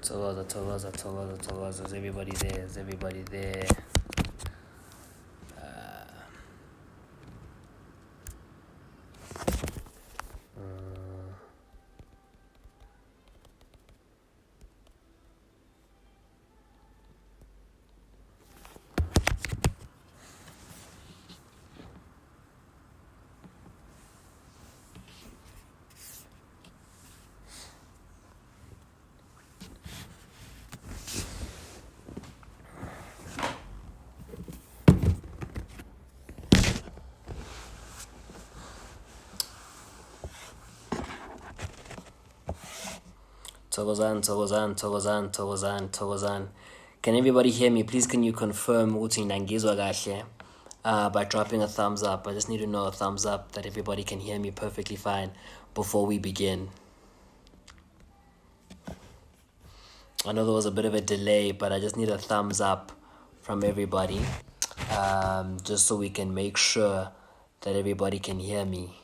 Thokoza. Is everybody there? Is everybody there? Thokozan. Can everybody hear me? Please can you confirm ukuthi nangizwa kahle by dropping a thumbs up. I just need to know a thumbs up that everybody can hear me perfectly fine before we begin. I know there was a bit of a delay, but I just need a thumbs up from everybody just so we can make sure that everybody can hear me.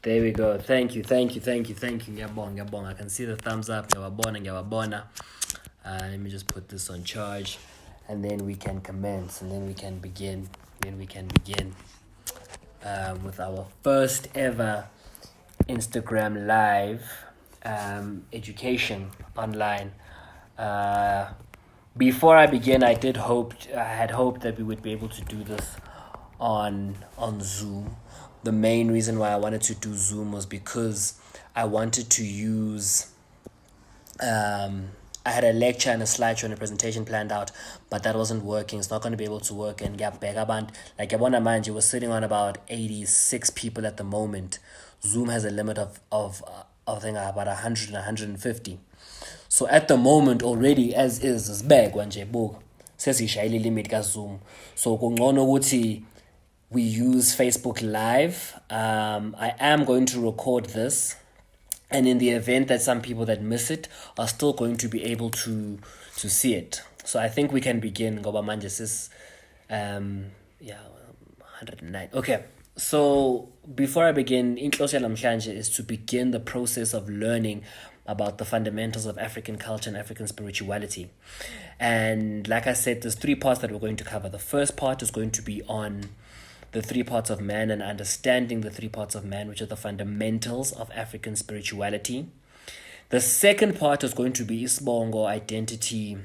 There we go. Thank you. Ngiyabonga. I can see the thumbs up. Ngiyabona. Let me just put this on charge, and then we can commence, and then we can begin. With our first ever Instagram live education online. Before I begin, I had hoped that we would be able to do this on Zoom. The main reason why I wanted to do Zoom was because I wanted to use I had a lecture and a slideshow and a presentation planned out, but that wasn't working. It's not going to be able to work. And like Yabona Manje was sitting on about 86 people at the moment. Zoom has a limit of I think about 100 and 150. So at the moment already, as is bag wanje book says ishayile limit ka Zoom. So kungcono ukuthi we use Facebook Live. I am going to record this, and in the event that some people that miss it are still going to be able to see it. So I think we can begin. Ngoba manje sis 109. Okay. So before I begin, inhloso namhlanje is to begin the process of learning about the fundamentals of African culture and African spirituality. And like I said, there's 3 parts that we're going to cover. The first part is going to be on the 3 parts of man and understanding the 3 parts of man, which are the fundamentals of African spirituality. The second part is going to be isibongo, identity,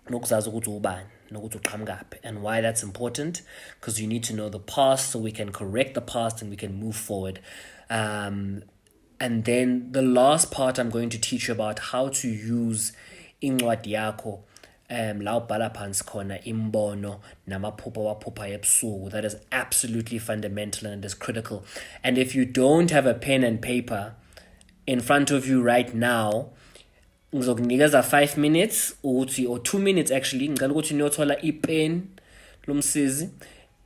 nokuzazi ukuthi ubani, nokuthi uqhamukaphi, and why that's important, because you need to know the past so we can correct the past and we can move forward. And then the last part, I'm going to teach you about how to use incwadi yakho la ubhala phansi khona imbono namaphupha waphupha ebusuku. That is absolutely fundamental and is critical. And if you don't have a pen and paper in front of you right now, ngizokunikeza 5 minutes or 2 minutes actually. Ngicela ukuthi niyothola ipen lomsizi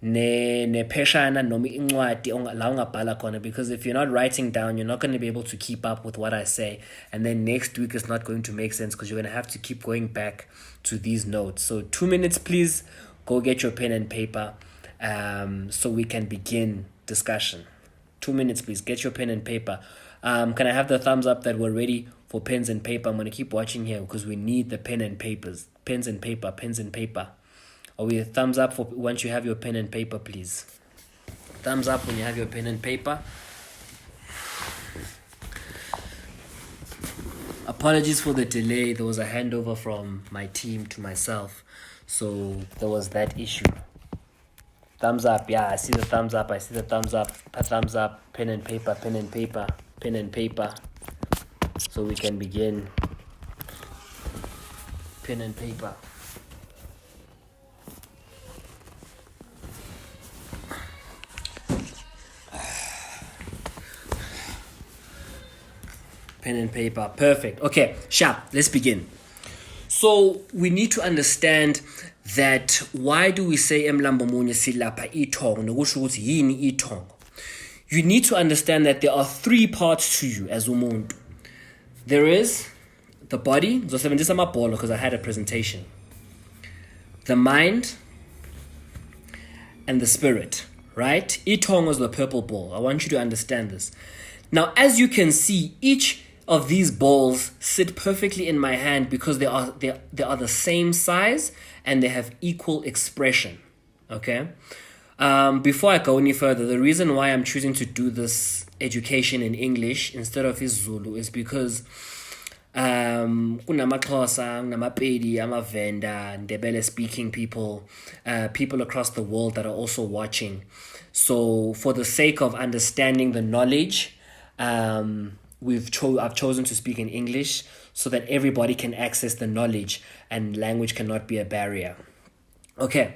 nepheshana noma incwadi la ungabhala khona, because if you're not writing down, you're not going to be able to keep up with what I say, and then next week is not going to make sense because you're going to have to keep going back to these notes. So 2 minutes, please go get your pen and paper so we can begin discussion. 2 minutes, please get your pen and paper. Can I have the thumbs up that we're ready for pens and paper? I'm going to keep watching here because we need the pens and paper. Are we a thumbs up for once you have your pen and paper, please? Thumbs up when you have your pen and paper. Apologies for the delay. There was a handover from my team to myself, so there was that issue. Thumbs up. Yeah, I see the thumbs up. A thumbs up. Pen and paper. So we can begin. Pen and paper. Pen and paper. Perfect. Okay, sharp. Let's begin. So we need to understand that why do we say emlambo munye silapha ithongo, nokusho ukuthi yini ithongo? you need to understand that there are three parts to you as umuntu. There is the body, because I had a presentation, the mind, and the spirit, right? Itong was the purple ball. I want you to understand this. Now, as you can see, each of these balls sit perfectly in my hand because they are the same size and they have equal expression, okay? Before I go any further, the reason why I'm choosing to do this education in English instead of Zulu is because kunamaXhosa, kunamapedi, amavenda, Ndebele speaking people across the world that are also watching. So for the sake of understanding the knowledge, I've chosen to speak in English so that everybody can access the knowledge and language cannot be a barrier. Okay,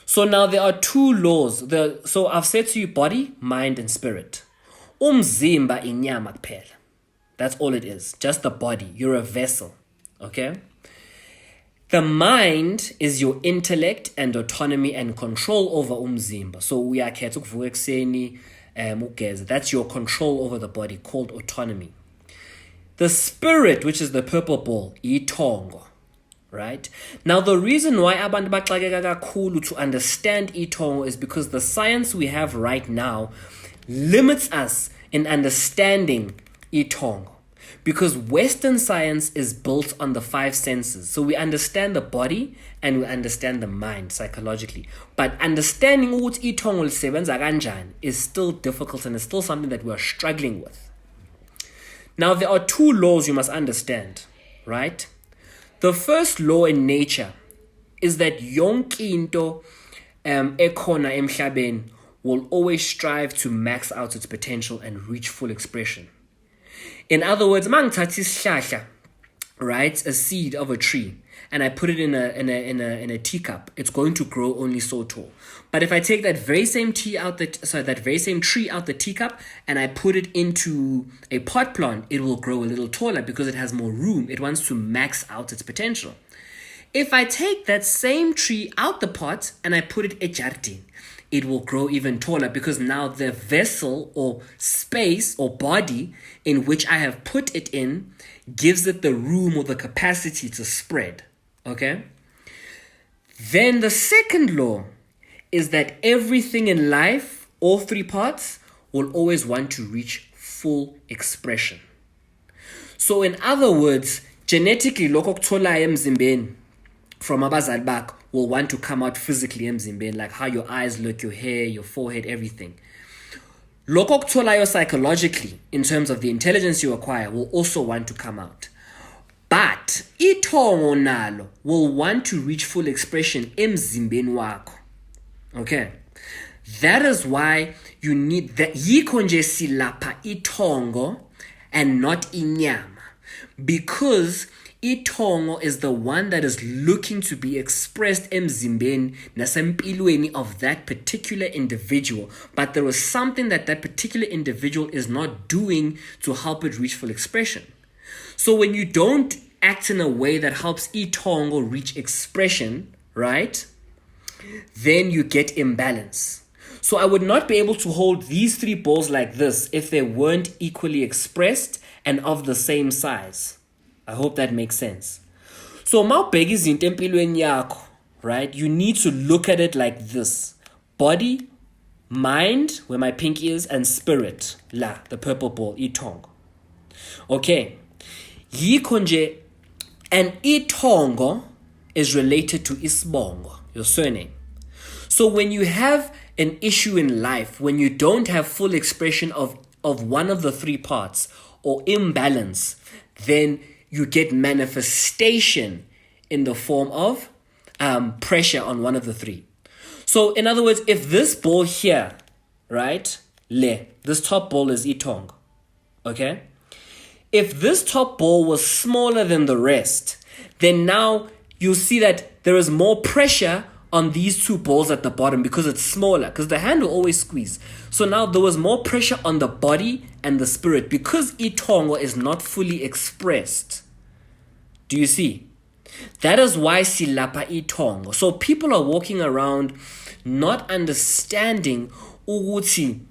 so now there are two laws. So I've said to you body, mind, and spirit. Umzimba inyama kuphela. That's all it is, just the body. You're a vessel, okay? The mind is your intellect and autonomy and control over umzimba. So uyakhetha ukuvuka ekuseni ugeze. That's your control over the body, called autonomy. The spirit, which is the purple ball, itongo, right? Now the reason why abantu baxakeka kakhulu to understand itongo is because the science we have right now limits us in understanding itongo. Because Western science is built on the five senses. So we understand the body and we understand the mind psychologically. But understanding ukuthi itongo lisebenza kanjani is still difficult and it's still something that we are struggling with. Now there are two laws you must understand, right? The first law in nature is that yonke into ekhona emhlabeni will always strive to max out its potential and reach full expression. In other words, mangithatha isihlahla, right, a seed of a tree, and I put it in a teacup, it's going to grow only so tall. But if I take that very same tree out the teacup and I put it into a pot plant, it will grow a little taller because it has more room. It wants to max out its potential. If I take that same tree out the pot and I put it in jardin, it will grow even taller because now the vessel or space or body in which I have put it in gives it the room or the capacity to spread. Okay? Then the second law is that everything in life, all three parts, will always want to reach full expression. So in other words, genetically, lokho okutholayo emzimbeni from abazali bakho will want to come out physically emzimbeni, like how your eyes look, your hair, your forehead, everything. Lokho okutholayo psychologically, in terms of the intelligence you acquire, will also want to come out. But itongo nalo will want to reach full expression emzimbeni wakho. Okay? That is why you need that. Yikho nje silapha itongo and not inyama. Because itongo is the one that is looking to be expressed emzimbeni nasempilweni of that particular individual, but there is something that particular individual is not doing to help it reach full expression. So when you don't act in a way that helps itongo reach expression, right, then you get imbalance. So I would not be able to hold these three balls like this if they weren't equally expressed and of the same size. I hope that makes sense. So mawubheka izinto empilweni yakho, right? You need to look at it like this. Body, mind, where my pinky is, and spirit, la, the purple ball, itongo. Okay. Yikho nje, and itongo is related to isibongo, your surname. So when you have an issue in life, when you don't have full expression of one of the three parts or imbalance, then you get manifestation in the form of pressure on one of the three. So in other words, if this ball here, right, this top ball is itong, okay? If this top ball was smaller than the rest, then now you'll see that there is more pressure on these two balls at the bottom because it's smaller, because the hand will always squeeze. So now there was more pressure on the body and the spirit because itongo is not fully expressed. Do you see? That is why silapa itongo. So people are walking around not understanding ukuthi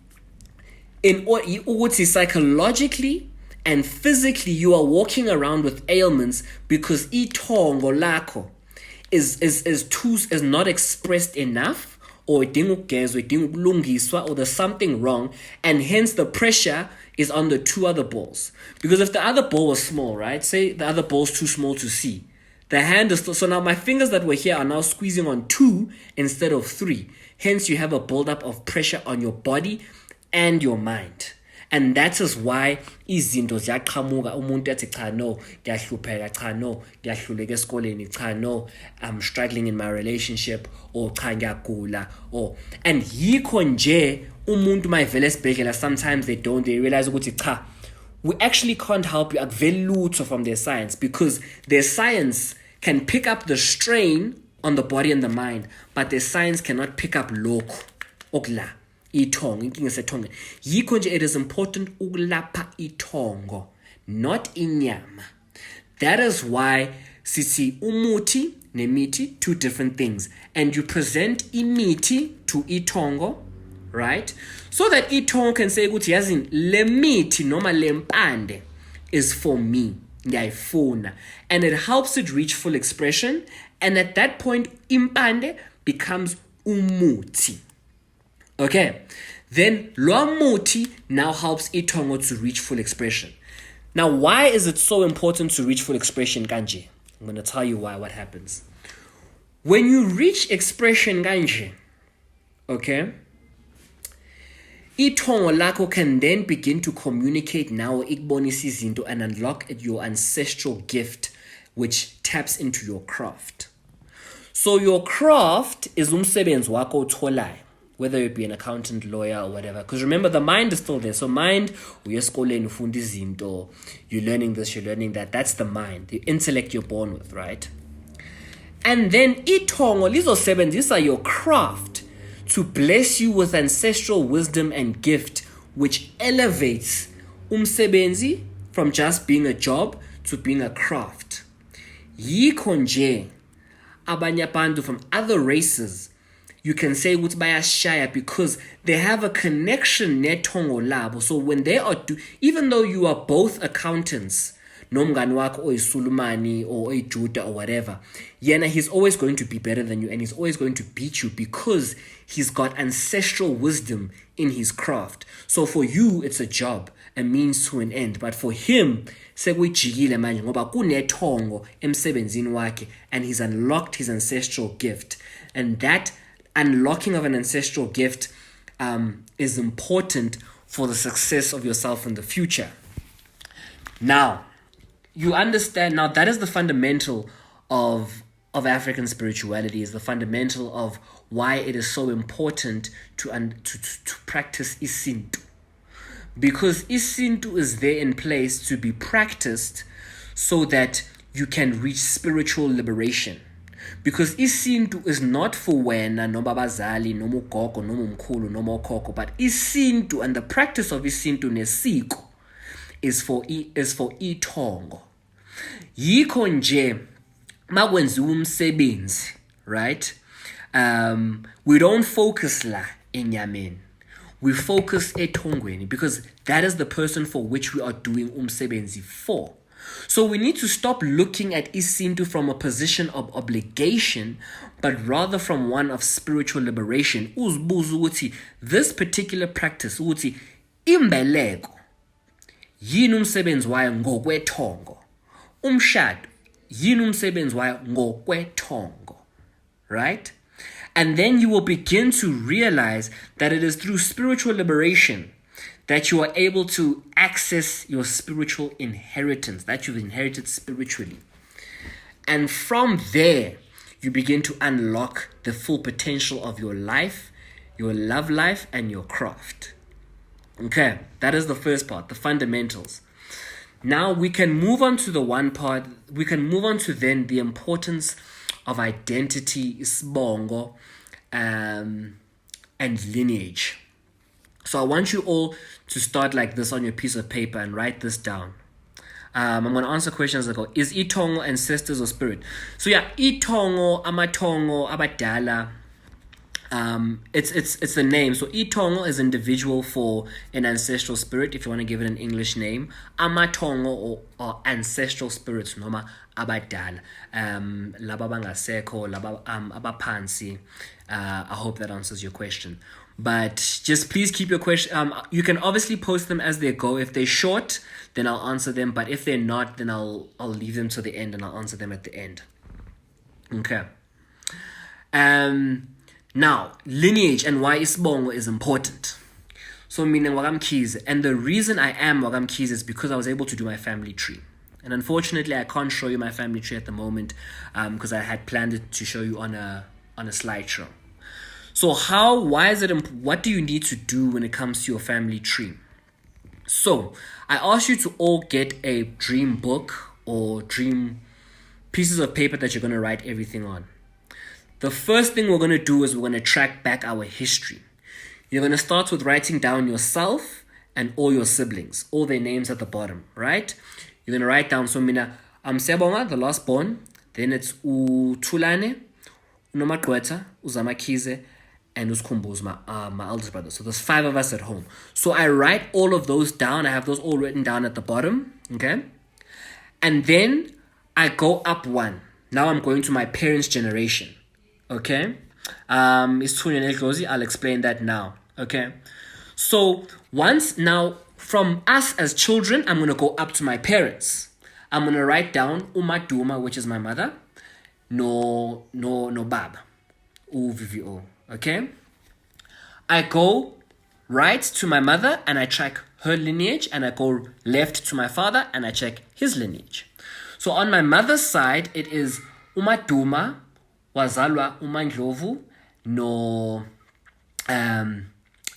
ukuthi psychologically and physically you are walking around with ailments because itongo lakho is not expressed enough, or idinga ukugezwa, idinga ukulungiswa, or there's something wrong, and hence the pressure is on the two other balls. Because if the other ball was small, right? Say the other ball's too small to see. The hand is still, so now my fingers that were here are now squeezing on 2 instead of 3. Hence you have a buildup of pressure on your body and your mind. And that is why izinto ziyaqhamuka, umuntu ethi cha no ngiyahlupheka, cha no ngiyahluleka esikoleni, cha no I'm struggling in my relationship, or cha ngiyagula, or and yikho nje umuntu mayivela esibhedlela sometimes they realize ukuthi cha we actually can't help you akuveli lutho from their science, because their science can pick up the strain on the body and the mind, but their science cannot pick up lokhu okla itongo, inkinga sethongo. Yikho nje it is important ukulapha itongo, not inyama. That is why sithi umuthi nemithi, two different things, and you present imiti to itongo, right? So that itongo can say ukuthi yazini le mithi noma le mpande is for me, ngiyayifuna, and it helps it reach full expression, and at that point impande becomes umuthi. Okay, then lo muthi now helps itongo to reach full expression. Now, why is it so important to reach full expression, kanje? I'm going to tell you why, what happens. When you reach expression, kanje, okay, itongo lakho can then begin to communicate now, ikubonisa izinto, and unlock your ancestral gift, which taps into your craft. So your craft is umsebenzi wako otholai, whether it be an accountant, lawyer, or whatever. Because remember, the mind is still there. So mind, you're learning this, you're learning that. That's the mind, the intellect you're born with, right? And then itongo lizosebenza, these are your craft to bless you with ancestral wisdom and gift, which elevates umsebenzi from just being a job to being a craft. Yikho nje abanye abantu from other races, you can say ukuthi bayashaya because they have a connection netongo labo. So when they are even though you are both accountants, nomngani wakho oyisulumani or oyijuda or whatever, yena he's always going to be better than you, and he's always going to beat you because he's got ancestral wisdom in his craft. So for you it's a job, a means to an end, but for him sekuyijikile manje ngoba kunetongo emsebenzini wakhe, and he's unlocked his ancestral gift. And that unlocking of an ancestral gift is important for the success of yourself in the future. Now, you understand, now that is the fundamental of African spirituality, is the fundamental of why it is so important to practice isintu. Because isintu is there in place to be practiced so that you can reach spiritual liberation. Because isintu is not for wena, noma bazali, noma ugogo, noma umkhulu, noma okhokho, but isintu and the practice of isintu nesiko is for itongo. Yikho nje makwenziwa umsebenzi, right? We don't focus la enyameni. We focus etongweni, because that is the person for which we are doing umsebenzi for. So we need to stop looking at isintu from a position of obligation, but rather from one of spiritual liberation. Uzibuza ukuthi this particular practice, ukuthi imbeleko yini umsebenzi wayo ngokwetongo, umshado yini umsebenzi wayo ngokwetongo, right? And then you will begin to realize that it is through spiritual liberation that you are able to access your spiritual inheritance that you've inherited spiritually. And from there, you begin to unlock the full potential of your life, your love life, and your craft. Okay, that is the first part, the fundamentals. Now we can move on to the one part, we can move on to then the importance of identity, isibongo, and lineage. So I want you all to start like this on your piece of paper and write this down. I'm going to answer questions that go, is itongo ancestors or spirit? So yeah, itongo, amatongo, abadala, It's the name. So Itongo is individual for an ancestral spirit, if you want to give it an English name. Amatongo or ancestral spirits noma abadala. Laba bangasekho, laba abaphansi. I hope that answers your question. But just please keep your question. You can obviously post them as they go. If they're short, then I'll answer them. But if they're not, then I'll leave them to the end and I'll answer them at the end. Okay. Now, lineage and why Siyabonga is important. So, meaning Siyabonga Mkhize. And the reason I am Siyabonga Mkhize is because I was able to do my family tree. And unfortunately, I can't show you my family tree at the moment because I had planned it to show you on a slideshow. So what do you need to do when it comes to your family tree? So, I asked you to all get a dream book or dream pieces of paper that you're going to write everything on. The first thing we're going to do is we're going to track back our history. You're going to start with writing down yourself and all your siblings, all their names at the bottom, right? You're going to write down, so mina, I'm Siyabonga, the last born. Then it's Tulane, Unomagqwetha, Mkhize, and Uskhumbuzo, my eldest brother. So there's 5 of us at home. So I write all of those down. I have those all written down at the bottom, okay? And then I go up one. Now I'm going to my parents' generation. Okay, I'll explain that now. Okay, so once now from us as children, I'm gonna go up to my parents. I'm gonna write down Umaduma, which is my mother, no baba, UVVO. Okay, I go right to my mother and I check her lineage, and I go left to my father and I check his lineage. So on my mother's side, it is Umaduma. Wazalwa uMandlovu no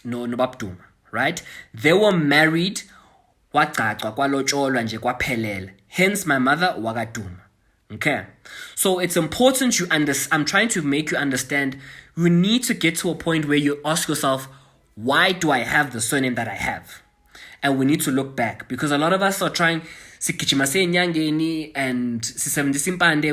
Babduma, right? They were married kwagcagcwa kwalotsholwa nje kwaphelela. Hence my mother wakaduma. Okay? So it's important I'm trying to make you understand you need to get to a point where you ask yourself, why do I have the surname that I have? And we need to look back because a lot of us are trying and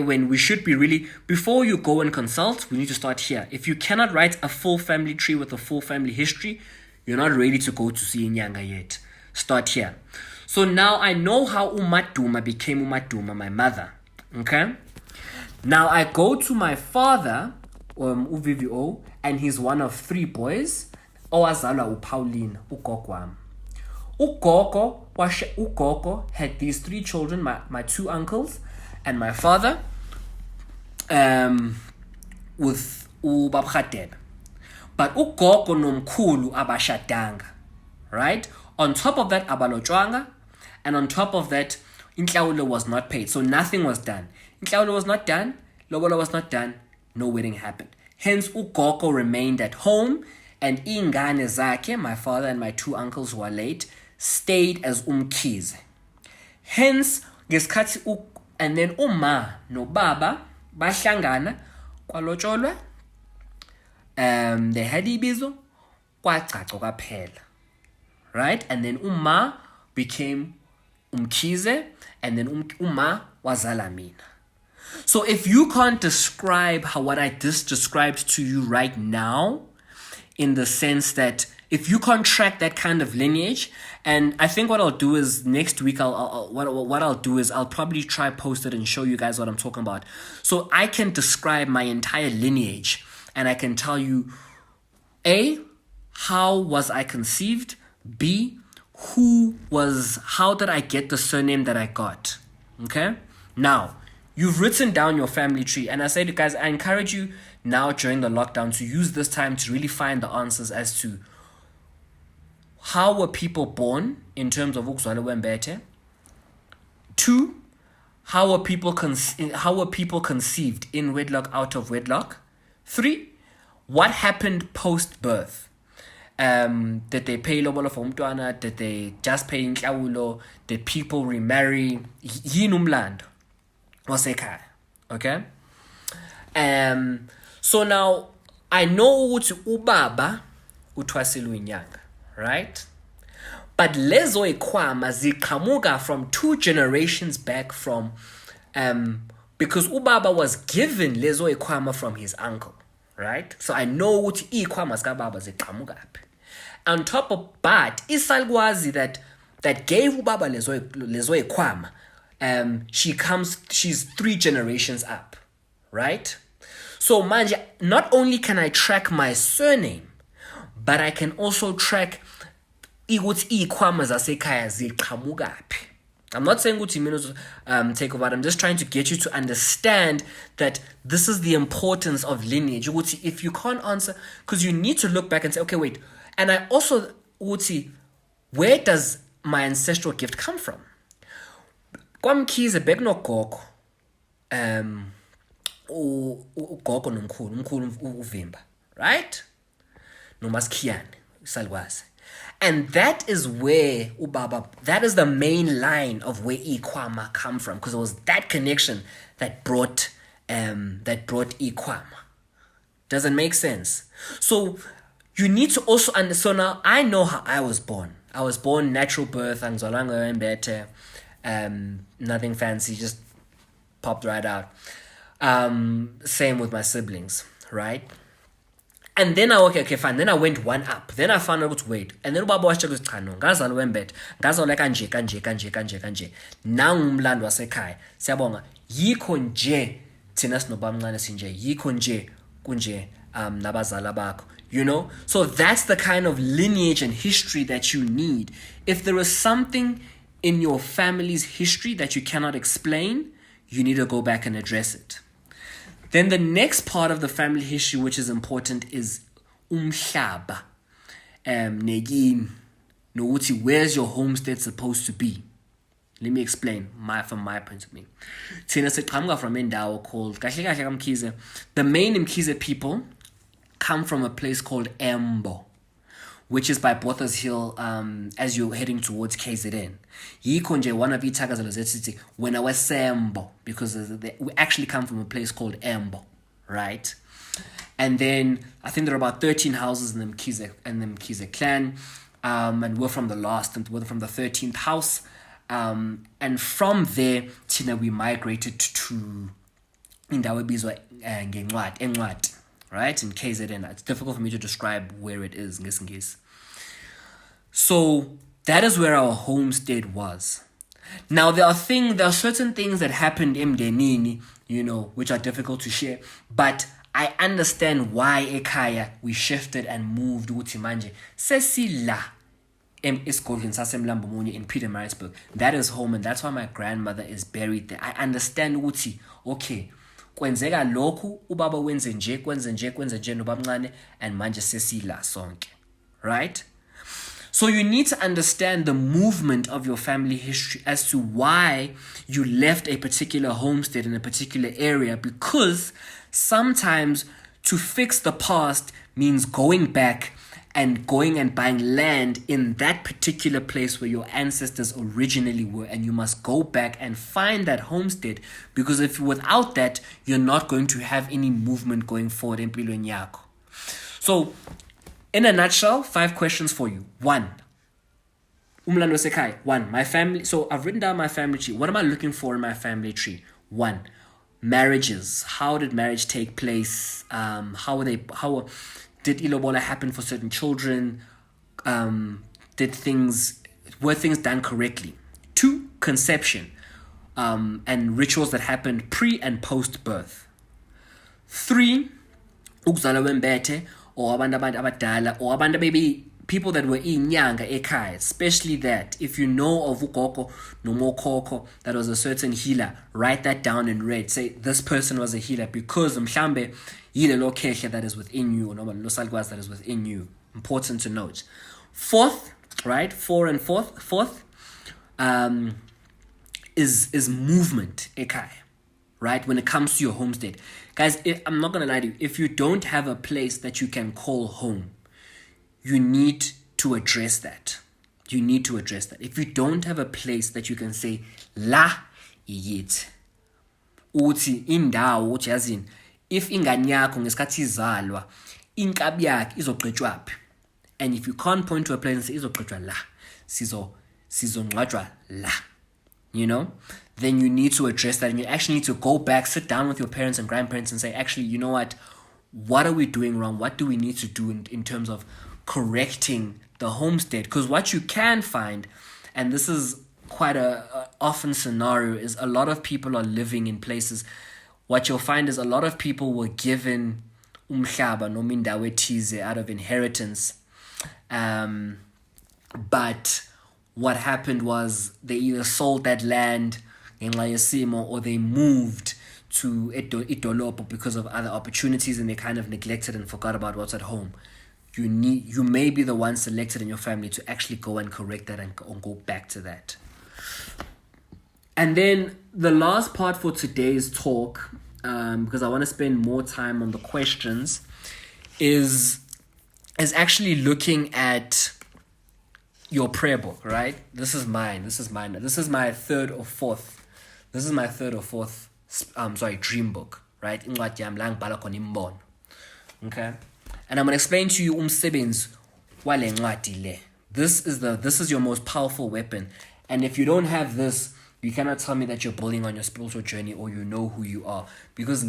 when we should be really, before you go and consult, we need to start here. If you cannot write a full family tree with a full family history, you're not ready to go to see Nyanga yet. Start here. So now I know how Umaduma became Umaduma, my mother. Okay? Now I go to my father, UVVO, and he's one of 3 boys. Owazalwa uPauline, ugogo. Ugogo had these 3 children, my 2 uncles and my father, with uBabhadebe. But ugogo nomkhulu abashadanga, right? On top of that, abalotshwanga, and on top of that, inhlawulo was not paid. So nothing was done. Inhlawulo was not done, lobola was not done, no wedding happened. Hence, ugogo remained at home, and ingane zakhe, my father and my 2 uncles who are late, stayed as Mkhize. Hence, ngesikhathi and then uma no baba bahlangana kwalotsholwa, they had ibizo kwagcagcwa kwaphela, right? And then uma became Mkhize, and then uma wazala mina. So if you can't describe what I just described to you right now, in the sense that if you can't track that kind of lineage, and I think what I'll do is next week what I'll do is I'll probably try post it and show you guys what I'm talking about. So I can describe my entire lineage and I can tell you A, how was I conceived? B, how did I get the surname that I got? Okay? Now, you've written down your family tree, and I say to guys, I encourage you now during the lockdown to use this time to really find the answers as to how were people born in terms of ukuzalwa kwembethe. 2, how were people conceived in wedlock, out of wedlock. 3, what happened post-birth? Did they pay lobola for umntwana? Did they just pay inhlawulo? Did people remarry? Yini umlando wasekhaya? Okay? So now I know ukuthi ubaba uthwasilwe inyanga, right? But lezo ikhwama ziqhamuka from 2 generations back from because ubaba was given lezo ikhwama from his uncle, right? So I know ukuthi ikhwama zikababa ziqhamukaphi. On top of but isalukwazi that gave ubaba lezo ikhwama, she's 3 generations up, right? So manje, not only can I track my surname, but I can also track ukuthi ikhwama zasekhaya ziqhamukaphi. I'm not saying ukuthi take over. I'm just trying to get you to understand that this is the importance of lineage. If you can't answer, because you need to look back and say, okay, wait. And I also where does my ancestral gift come from? Kwamkhize bekno gogo, ugogo nomkhulu uvimba, right? Nomaskiyane, salwazi. And that is where ubaba, that is the main line of where ikwama come from, because it was that connection that brought ikwama. Does it make sense? So you need to also understand. So now I know how I was born. I was born natural birth, angizalanga embethe, nothing fancy, just popped right out. Same with my siblings, right? And then okay, fine. Then I went one up. Then I found out, wait. And then ubaba washo ukuthi cha no, ngazalwa embethe, ngazalwa kanje. Nangumlando wasekhaya. Siyabonga. Yikho nje thina sinobaba mncane sinje. Yikho nje kunje nabazala bakho. You know? So that's the kind of lineage and history that you need. If there is something in your family's history that you cannot explain, you need to go back and address it. Then the next part of the family history which is important is umhlaba. Negin, nokuthi where's your homestead supposed to be? Let me explain from my point of view. Thina siqhamuka from indawo called kahle Mkhize. The main Mkhize people come from a place called Embo, which is by Botha's Hill, as you're heading towards KZN. Yikho nje one of ithakazelo zethu when I was Sembo, because we actually come from a place called Embo, right? And then I think there are about 13 houses in the Mkhize clan, and we're from the last, and we're from the 13th house. And from there, Tina, we migrated to indawo ebizwa Enqwati, right? In KZN. It's difficult for me to describe where it is. So that is where our homestead was. Now there are certain things that happened in Mdenini, which are difficult to share, but I understand why ekhaya we shifted and moved ukuthi manje sesila esigodlweni sasemlambo munye in Pietermaritzburg. That is home, and that's why my grandmother is buried there. I understand ukuthi okay, kwenzeka lokhu ubaba wenze nje nobaba mncane, and manje sesila sonke, right? So you need to understand the movement of your family history as to why you left a particular homestead in a particular area, because sometimes to fix the past means going back and going and buying land in that particular place where your ancestors originally were, and you must go back and find that homestead, because if without that, you're not going to have any movement going forward in empilweni yakho. So in a nutshell, 5 questions for you. 1, umlando sekhaya. 1, my family. So I've written down my family tree. What am I looking for in my family tree? 1, marriages. How did marriage take place? How did ilobola happen for certain children? Were things done correctly? 2, conception, and rituals that happened pre and post birth. 3, ukuzalwa wembethe, or abantu abadala, or abantu maybe people that were inyanga ekhaya, especially that. If you know of ugogo nomokhokho that was a certain healer, write that down in red. Say this person was a healer because mhlambe yilelo khehla that is within you, or noma lo salukwazi that is within you. Important to note. 4th, right? 4 and 4th, is movement ekhaya, right? When it comes to your homestead. Guys, I'm not going to lie to you. If you don't have a place that you can call home, you need to address that. If you don't have a place that you can say, la iyit. Uthi indawo uthi yazini, if ingane yakho ngesikhathi izalwa, inkabi yakhe izogqitshwaphi. And if you can't point to a place and say izogqitshwa la, sizongcwatshwa la. Then you need to address that, and you actually need to go back, sit down with your parents and grandparents and say, actually, you know what, what are we doing wrong? What do we need to do in terms of correcting the homestead? Because what you can find, and this is quite a often scenario, is a lot of people are living in places. What you'll find is a lot of people were given umhlaba noma indawo ethize out of inheritance, but what happened was they either sold that land in Layasimo or they moved to Idolopo because of other opportunities, and they kind of neglected and forgot about what's at home. You may be the one selected in your family to actually go and correct that and go back to that. And then the last part for today's talk, because I want to spend more time on the questions, is actually looking at your prayer book, right? This is mine. This is my third or fourth dream book, right? Okay? And I'm going to explain to you umsebenzi wale ncwadi le. This is your most powerful weapon. And if you don't have this, you cannot tell me that you're building on your spiritual journey or you know who you are. Because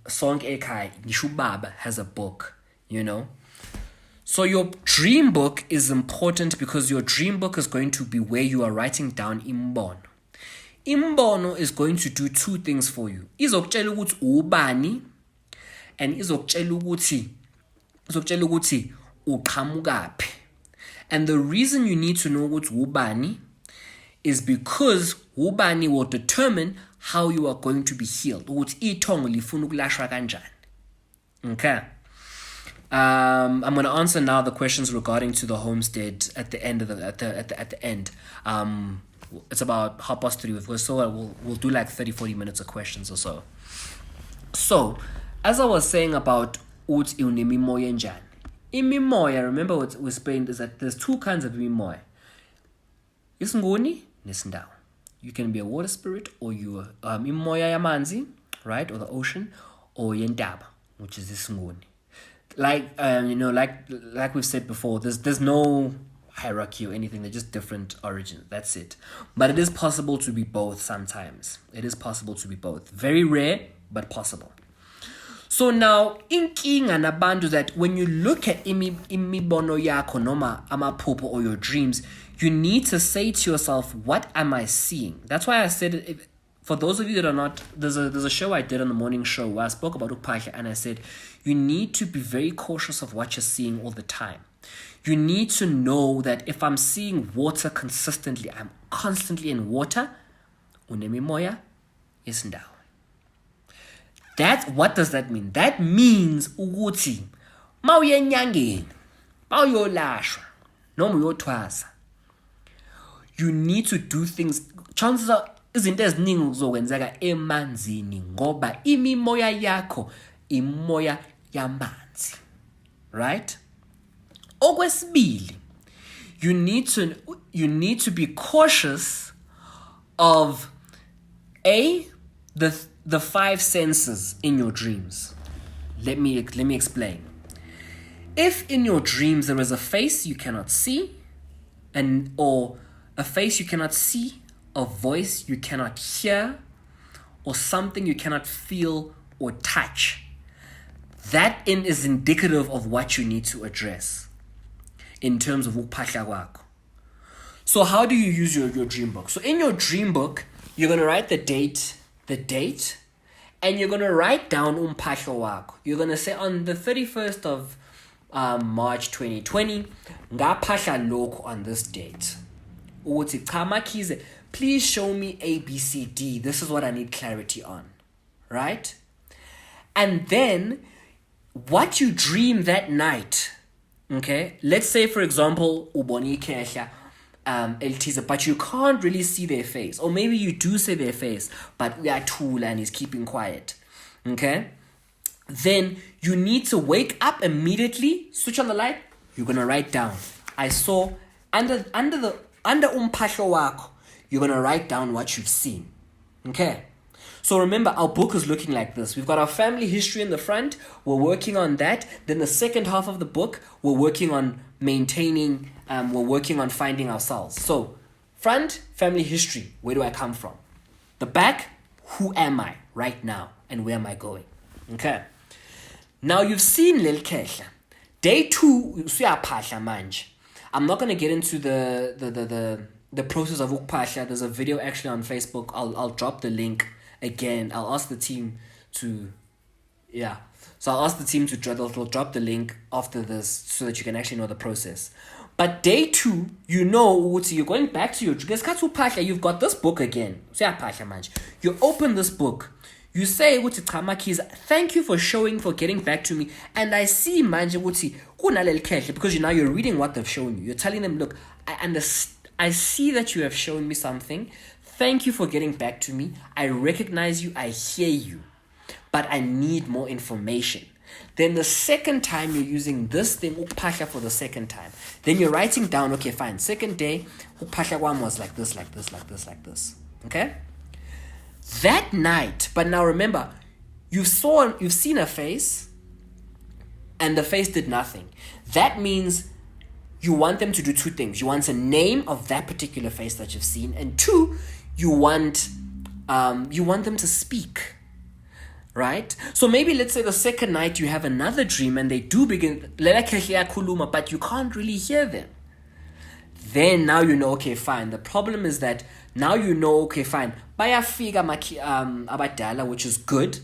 Song Ekai, Nishubaba has a book, you know? So your dream book is important because your dream book is going to be where you are writing down imbono. Imbono is going to do two things for you. Izokutshela ukuthi ubani and izokutshela ukuthi uqhamukaphi. And the reason you need to know ukuthi ubani is because ubani will determine how you are going to be healed. Ukuthi ithongo lifuna ukulashwa kanjani. Okay. I'm going to answer now the questions regarding to the homestead at the end of at the end. It's about 3:30, so we'll do like 30-40 minutes of questions or so. So, as I was saying about ut imimoya njani. Imimoya, remember what we explained is that there's two kinds of imimoya. Isnguni nesindawo. You can be a water spirit or you imimoya yamanzi, right, or the ocean, or yendaba, which is isnguni. Like like we've said before, there's no hierarchy or anything. They're just different origins. That's it. But it is possible to be both sometimes. It is possible to be both. Very rare, but possible. So now, inkinga nabantu that when you look at imibono yakho noma amaphupho or your dreams, you need to say to yourself, what am I seeing? That's why I said, for those of you that are not, there's a show I did on the morning show where I spoke about Ukpahla, and I said, you need to be very cautious of what you're seeing all the time. You need to know that if I'm seeing water consistently, I'm constantly in water, unemimoya isindawo. What does that mean? That means ukuthi mawuye enyangeni, mawuyolashwa, noma uyothwasa, you need to do things. Chances are izinto eziningi zokwenzeka emanzini ngoba imimoya yakho imoya yamanzi, right? Okwesibili, you need to be cautious of the five senses in your dreams. Let me explain. If in your dreams there is a face you cannot see, or a face you cannot see, a voice you cannot hear, or something you cannot feel or touch, that is indicative of what you need to address in terms of ukuphahla kwakho. So how do you use your dream book? So in your dream book, you're going to write the date, and you're going to write down umphahlo wakho. You're going to say on the 31st of March 2020, ngaphahla lokho on this date. Uthi cha Mkhize, please show me A, B, C, D. This is what I need clarity on. Right? And then what you dream that night, okay? Let's say, for example, uboni kehla elithize, but you can't really see their face. Or maybe you do see their face, but uyathula and he's keeping quiet. Okay? Then you need to wake up immediately, switch on the light, you're going to write down. I saw under umphahlo wakho, you're going to write down what you've seen. Okay? So remember, our book is looking like this. We've got our family history in the front. We're working on that. Then the second half of the book, we're working on maintaining, we're working on finding ourselves. So front, family history. Where do I come from? The back, who am I right now? And where am I going? Okay. Now you've seen Lil Kehla. Day 2, usuyapahla manje. I'm not gonna get into the process of ukupahla. There's a video actually on Facebook. I'll drop the link again. I'll ask the team to, So I'll ask the team to they'll drop the link after this so that you can actually know the process. But day 2, you know, you're going back to your you've got this book again. You open this book. You say, Mkhize, thank you for getting back to me. And I see manje because now you're reading what they've shown you. You're telling them, look, I see that you have shown me something. Thank you for getting back to me. I recognize you. I hear you. But I need more information. Then the second time you're using this thing, ukupahla for the second time. Then you're writing down, okay, fine. Second day, ukupahla one was like this, like this, like this, like this. Okay? That night, but now remember, you've seen a face, and the face did nothing. That means you want them to do 2 things. You want a name of that particular face that you've seen, and 2, you want them to speak. Right? So maybe let's say the second night you have another dream and they do begin, but you can't really hear them. Then now you know, okay, fine. The problem is that now you know, okay, fine. Bayafika abadala, which is good.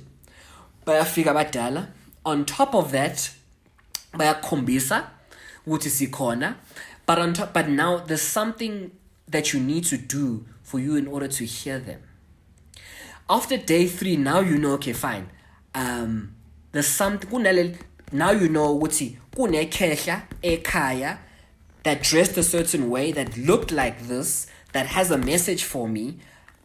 Bayafika abadala. On top of that, bayakhombisa, which is ikona. But now there's something that you need to do for you in order to hear them. After day 3, now you know, okay, fine. There's something. Now you know, kune ekaya that dressed a certain way, that looked like this, that has a message for me.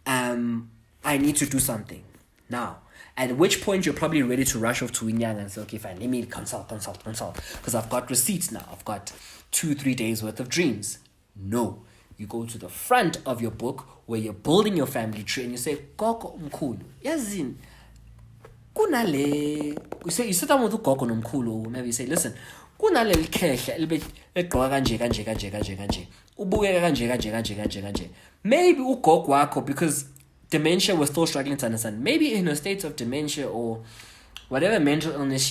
I need to do something now. At which point you're probably ready to rush off to Inyang and say, okay, fine, let me consult. Because I've got receipts now. I've got 2-3 days worth of dreams. No. You go to the front of your book where you're building your family tree and you say, Gogo Mkhulu, yazini, kunale, you sit down with Gogo Mkhulu, maybe you say, listen, kunale likhehla ligqoka kanje, ubukeka kanje. Maybe ugogo wakho, because dementia, we're still struggling to understand. Maybe in a state of dementia or whatever mental illness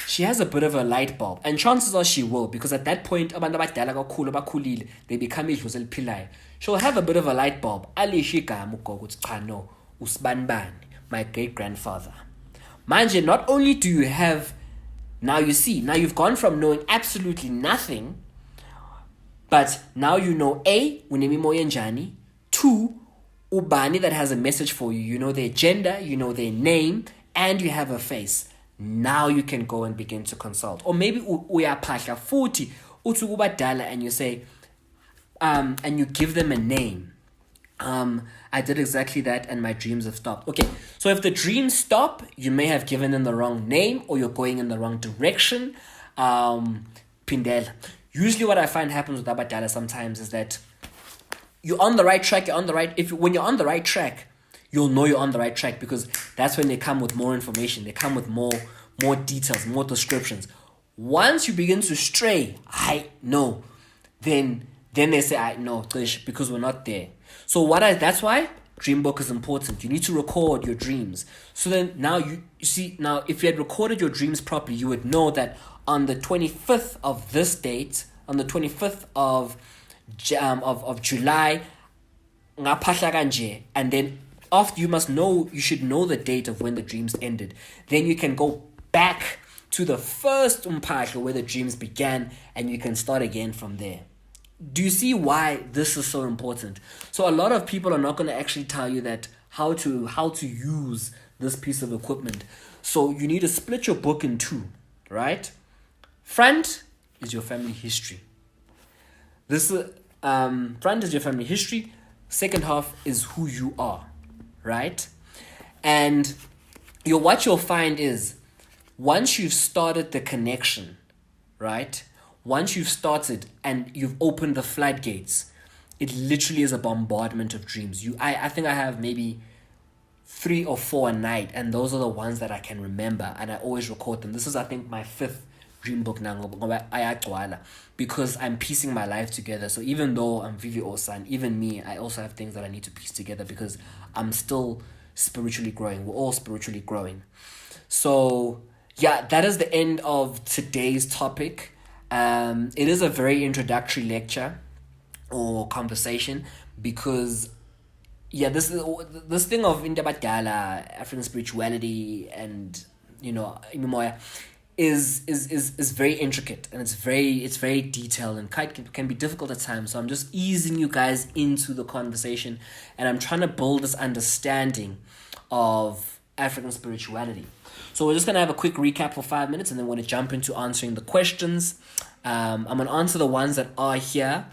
she has a bit of a light bulb, and chances are she will, because at that point abantu abadala kakhulu bakhulile, they become idlozi eliphilayo. She'll have a bit of a light bulb. Alisho igama ugogo uthi cha no, usibanibani, my great grandfather. Manje, not only do you have, now you've gone from knowing absolutely nothing, but now you know A, unemimoya njani, 2, ubani that has a message for you. You know their gender, you know their name, and you have a face. Now you can go and begin to consult. Or maybe uyapahla futhi uthi kubadala and you say, and you give them a name. I did exactly that and my dreams have stopped. Okay, so if the dreams stop, you may have given them the wrong name or you're going in the wrong direction. Pindela. Usually what I find happens with abadala sometimes is that you're on the right track, when you're on the right track, you'll know you're on the right track, because that's when they come with more information. They come with more details, more descriptions. Once you begin to stray, then they say, no, because we're not there. So that's why dream book is important. You need to record your dreams. So then now you see, now if you had recorded your dreams properly, you would know that on the 25th of this date, on the 25th of July, ngapahla kanje, and then after you should know the date of when the dreams ended. Then you can go back to the first umpahla where the dreams began, and you can start again from there. Do you see why this is so important? So a lot of people are not going to actually tell you that how to use this piece of equipment. So you need to split your book in 2, right? Front is your family history. Front is your family history. Second half is who you are. Right? And what you'll find is, once you've started the connection, right? Once you've started and you've opened the floodgates, it literally is a bombardment of dreams. I think I have maybe 3 or 4 a night, and those are the ones that I can remember, and I always record them. This is, I think, my 5th dream book now, because I'm piecing my life together. So even though I'm Vivi Osan, even me, I also have things that I need to piece together, because I'm still spiritually growing. We're all spiritually growing. So yeah, that is the end of today's topic. It is a very introductory lecture or conversation because this thing of into abadala, African spirituality, and imimoya is very intricate, and it's very detailed, and can be difficult at times. So I'm just easing you guys into the conversation, and I'm trying to build this understanding of African spirituality. So we're just gonna have a quick recap for 5 minutes, and then we're gonna jump into answering the questions. I'm gonna answer the ones that are here,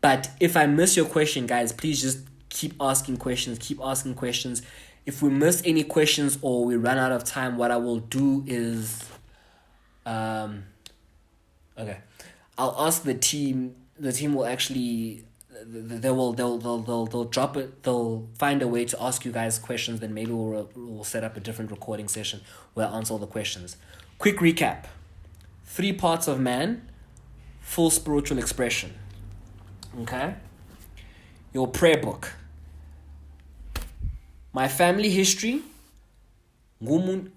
but if I miss your question, guys, please just keep asking questions. If we miss any questions or we run out of time, what I will do is, okay, I'll ask the team. The team will actually, they'll drop it. They'll find a way to ask you guys questions. Then maybe we'll set up a different recording session where I answer all the questions. Quick recap: 3 parts of man, full spiritual expression. Okay, your prayer book. My family history, ngubani,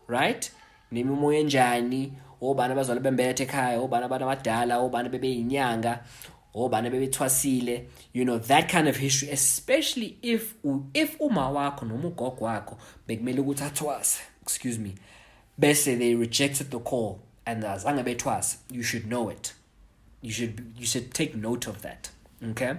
right? Nemimoya enjani, obani abazalwa bembethe ekhaya, obani abantu abadala, obani bebeyinyanga, obani bebethwasile, that kind of history, especially if uma wakho noma ugogo wakho bekumele ukuthi athwase, excuse me, bese they rejected the call and azange bethwase, you should know it. You should take note of that. Okay?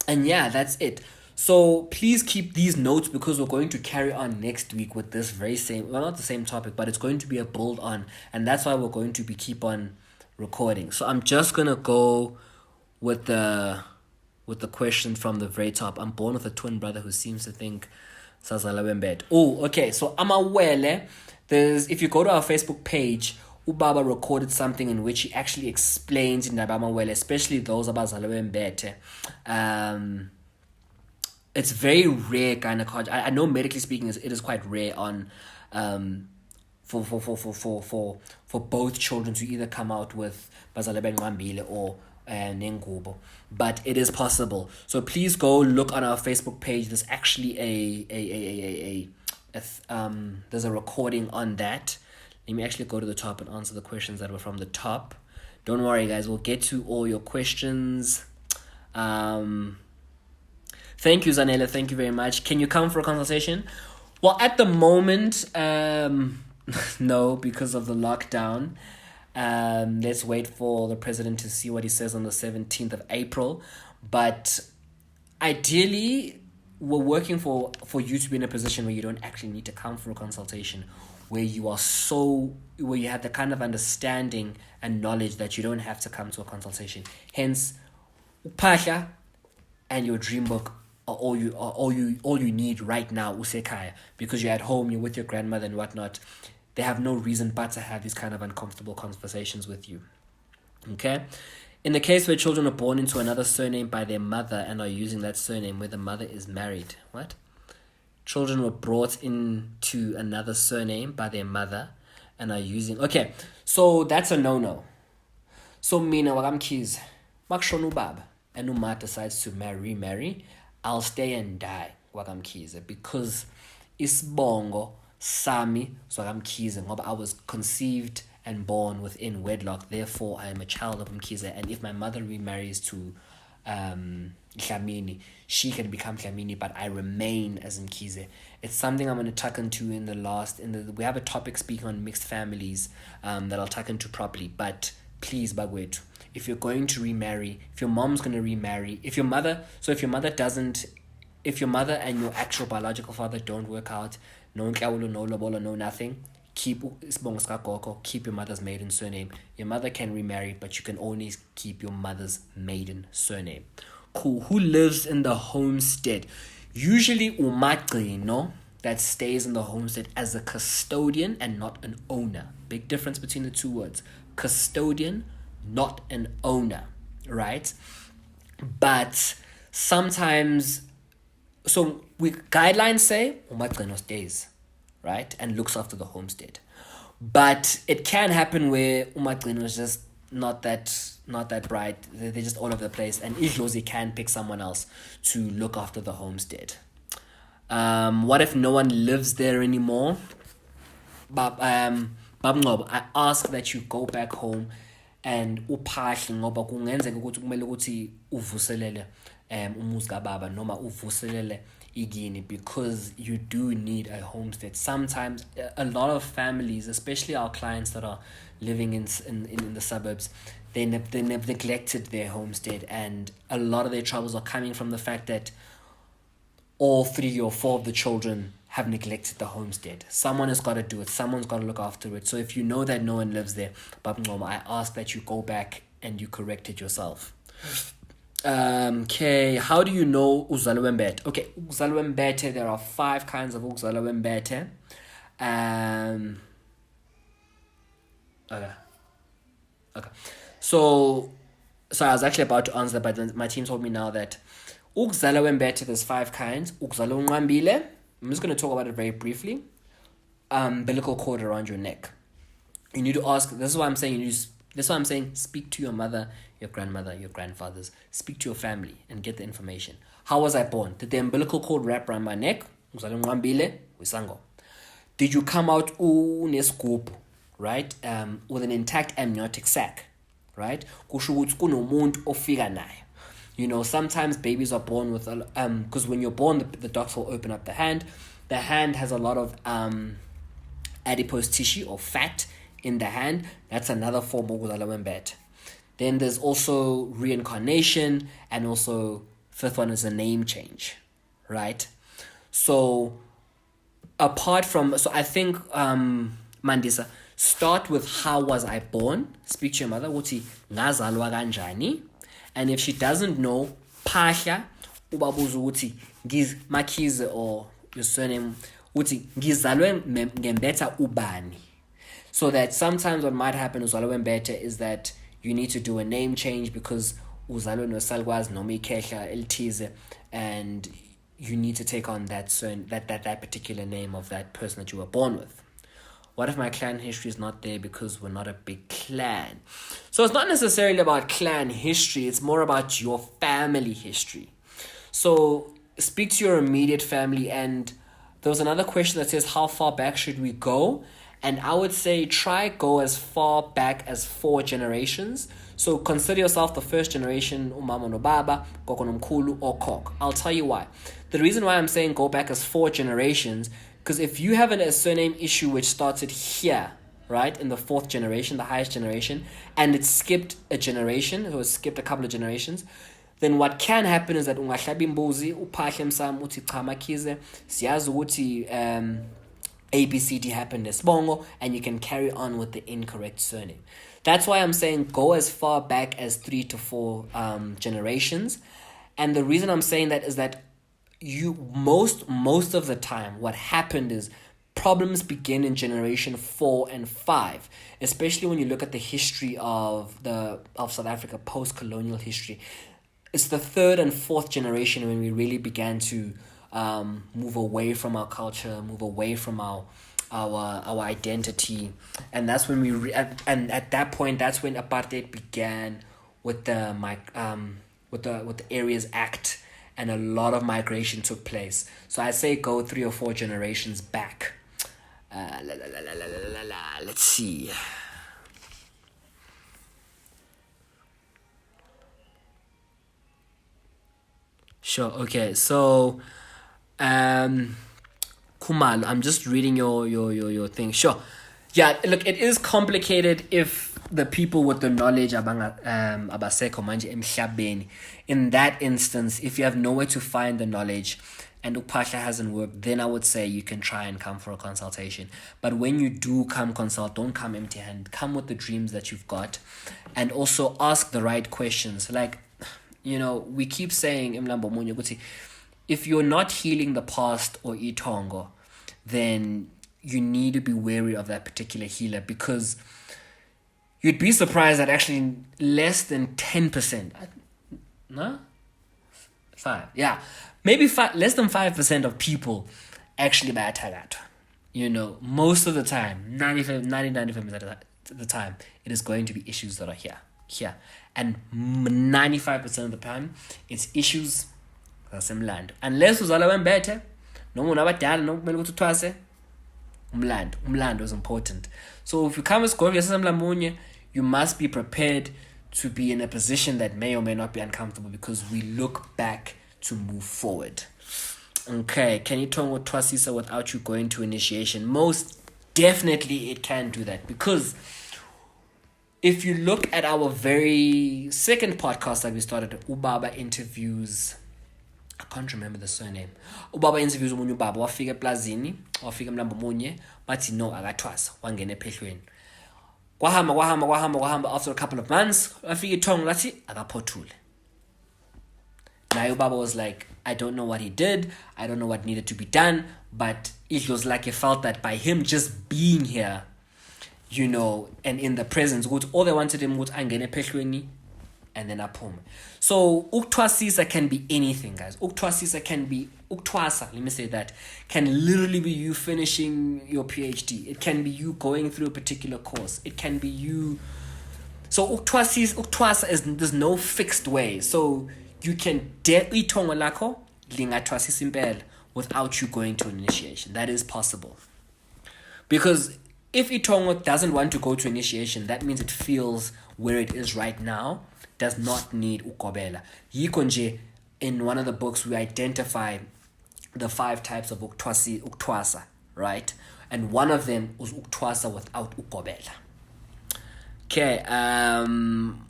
And yeah, that's it. So please keep these notes because we're going to carry on next week with this very same, well, not the same topic, but it's going to be a build on, and that's why we're going to keep on recording. So I'm just gonna go with the question from the very top. I'm born with a twin brother who seems to think Sazala Wembed. Oh, okay. So Amawele, if you go to our Facebook page, Ubaba recorded something in which he actually explains in Nabama well, especially those about Zalawembete. It's very rare kind of card. I know medically speaking it is quite rare on for both children to either come out with Bazaleben Rambile or Nengubo, but it is possible. So please go look on our Facebook page. There's actually there's a recording on that. Let me actually go to the top and answer the questions that were from the top. Don't worry, guys. We'll get to all your questions. Thank you, Zanella. Thank you very much. Can you come for a consultation? Well, at the moment, no, because of the lockdown. Let's wait for the president to see what he says on the 17th of April. But ideally, we're working for you to be in a position where you don't actually need to come for a consultation, where you have the kind of understanding and knowledge that you don't have to come to a consultation. Hence, Pasha and your dream book are all you need right now, usekaya, because you're at home, you're with your grandmother and whatnot. They have no reason but to have these kind of uncomfortable conversations with you. Okay? In the case where children are born into another surname by their mother and are using that surname where the mother is married. What? Children were brought into another surname by their mother and are using... Okay, so that's a no-no. So mina wakamkhize, makshonu baba, and uma decides to remarry, I'll stay and die wakamkhize, because isibongo sami wakamkhize ngoba I was conceived and born within wedlock, therefore I am a child of Mkhize, and if my mother remarries to Dlamini, she can become Dlamini, but I remain as Mkhize. It's something I'm going to tuck into we have a topic speaking on mixed families that I'll tuck into properly. But please, Bagwetu, if you're going to remarry, if your mom's going to remarry, if your mother and your actual biological father don't work out, no nklawulo, no lobola, no nothing, keep your mother's maiden surname. Your mother can remarry, but you can only keep your mother's maiden surname. Cool. Who lives in the homestead? Usually umagcino, that stays in the homestead as a custodian and not an owner. Big difference between the two words. Custodian, not an owner, right? But sometimes, so guidelines say umagcino stays, right, and looks after the homestead. But it can happen where umagcino is just not that bright. They're just all over the place, and Idlozi can pick someone else to look after the homestead. What if no one lives there anymore? But I ask that you go back home and uphahle ngoba kungenzeka ukuthi kumele ukuthi uvuselele umuzi kababa noma uvuselele igini, because you do need a homestead. Sometimes a lot of families, especially our clients that are living in the suburbs, they've neglected their homestead, and a lot of their troubles are coming from the fact that all 3 or 4 of the children have neglected the homestead. Someone has got to do it. Someone's got to look after it. So if you know that no one lives there, I ask that you go back and you correct it yourself. Okay, how do you know uzalwa mbete? Okay, uzalwa mbete, there are 5 kinds of uzalwa mbete. Okay. So I was actually about to answer, but then my team told me now that ukuzalwa mbete, there's 5 kinds. Ukuzalwa ngqambile, I'm just going to talk about it very briefly. Umbilical cord around your neck. You need to ask. This is why I'm saying. Speak to your mother, your grandmother, your grandfathers. Speak to your family and get the information. How was I born? Did the umbilical cord wrap around my neck? Did you come out unescoop, right? With an intact amniotic sac, right? You know, sometimes babies are born with because when you're born, the doctor will open up the hand. The hand has a lot of adipose tissue or fat in the hand. That's another form of uzalwa mbete. Then there's also reincarnation, and also 5th one is a name change, right? So apart from, I think Mandisa, start with how was I born. Speak to your mother. Uthi ngazalwa kanjani. And if she doesn't know, phahla ubabuza ukuthi Mkhize, or your surname, uthi ngizalwe ngembeta ubani. So that sometimes what might happen uzalwe mbete is that you need to do a name change because uzalwe nosalgwazi noma ikhehla elithize, and you need to take on that particular name of that person that you were born with. What if my clan history is not there because we're not a big clan? So it's not necessarily about clan history. It's more about your family history. So speak to your immediate family. And there was another question that says, how far back should we go? And I would say try go as far back as 4 generations. So consider yourself the first generation, umama no baba, gogo nomkhulu, or kok. I'll tell you why. The reason why I'm saying go back as 4 generations, because if you have a surname issue which started here, right, in the 4th generation, the highest generation, and it skipped a generation, or skipped a couple of generations, then what can happen is that ungahlabi imbuzi, uphahle Umsamo, uthi cha Mkhize, siyazi ukuthi ABCD happened as Siyabonga, and you can carry on with the incorrect surname. That's why I'm saying go as far back as 3 to 4 generations. And the reason I'm saying that is that most of the time what happened is problems begin in generation 4 and 5, especially when you look at the history of South Africa, post-colonial history. It's the 3rd and 4th generation when we really began to move away from our culture, move away from our identity, and that's when and at that point, that's when apartheid began with the Areas Act, and a lot of migration took place. So I say go 3 or 4 generations back. Let's see. Sure. Okay. So, Kumal, I'm just reading your thing. Sure. Yeah. Look, it is complicated if the people with the knowledge abaseko manje emhlabeni. In that instance, if you have nowhere to find the knowledge and uphahla hasn't worked, then I would say you can try and come for a consultation. But when you do come consult, don't come empty-handed. Come with the dreams that you've got, and also ask the right questions. Like, we keep saying, if you're not healing the past or itongo, then you need to be wary of that particular healer, because you'd be surprised that actually less than 10%, no? 5, yeah. Maybe less than 5% of people actually buy a tagato. Most of the time, 95% of the time, it is going to be issues that are here. And 95% of the time, it's issues that's in land. Unless uzalwa mbete, noma unabadala noma kumele ukuthi uthwase umlando is important. So if you come as Govia Sasamlamunye, you must be prepared to be in a position that may or may not be uncomfortable, because we look back to move forward. Okay, can you talk about Twasisa without you going to initiation? Most definitely it can do that, because if you look at our very second podcast that we started, Ubaba interviews, I can't remember the surname. Ubaba interviews umunye ubaba wafika eplazini, wafika mlambo munye, bathi no akathwasa, wangena ephehlweni. Kwahamba after a couple of months, wafika ithongo lathi akaphothule. Now Ubaba was like, I don't know what he did, I don't know what needed to be done, but it was like he felt that by him just being here, you know, and in the presence, all they wanted him was angene phehlweni and then aphume. So uktwasisa can be anything, guys. Uktwasisa can be uktwasa, let me say that, can literally be you finishing your PhD. It can be you going through a particular course. It can be you. So uktwasa is, there's no fixed way. So you can itongo lakho lingatwasisa impela without you going to an initiation. That is possible. Because if itongo doesn't want to go to initiation, that means it feels where it is right now does not need ukobela. Yiko nje, in one of the books we identify the 5 types of uktwasa, right? And one of them was uktwasa without ukobela.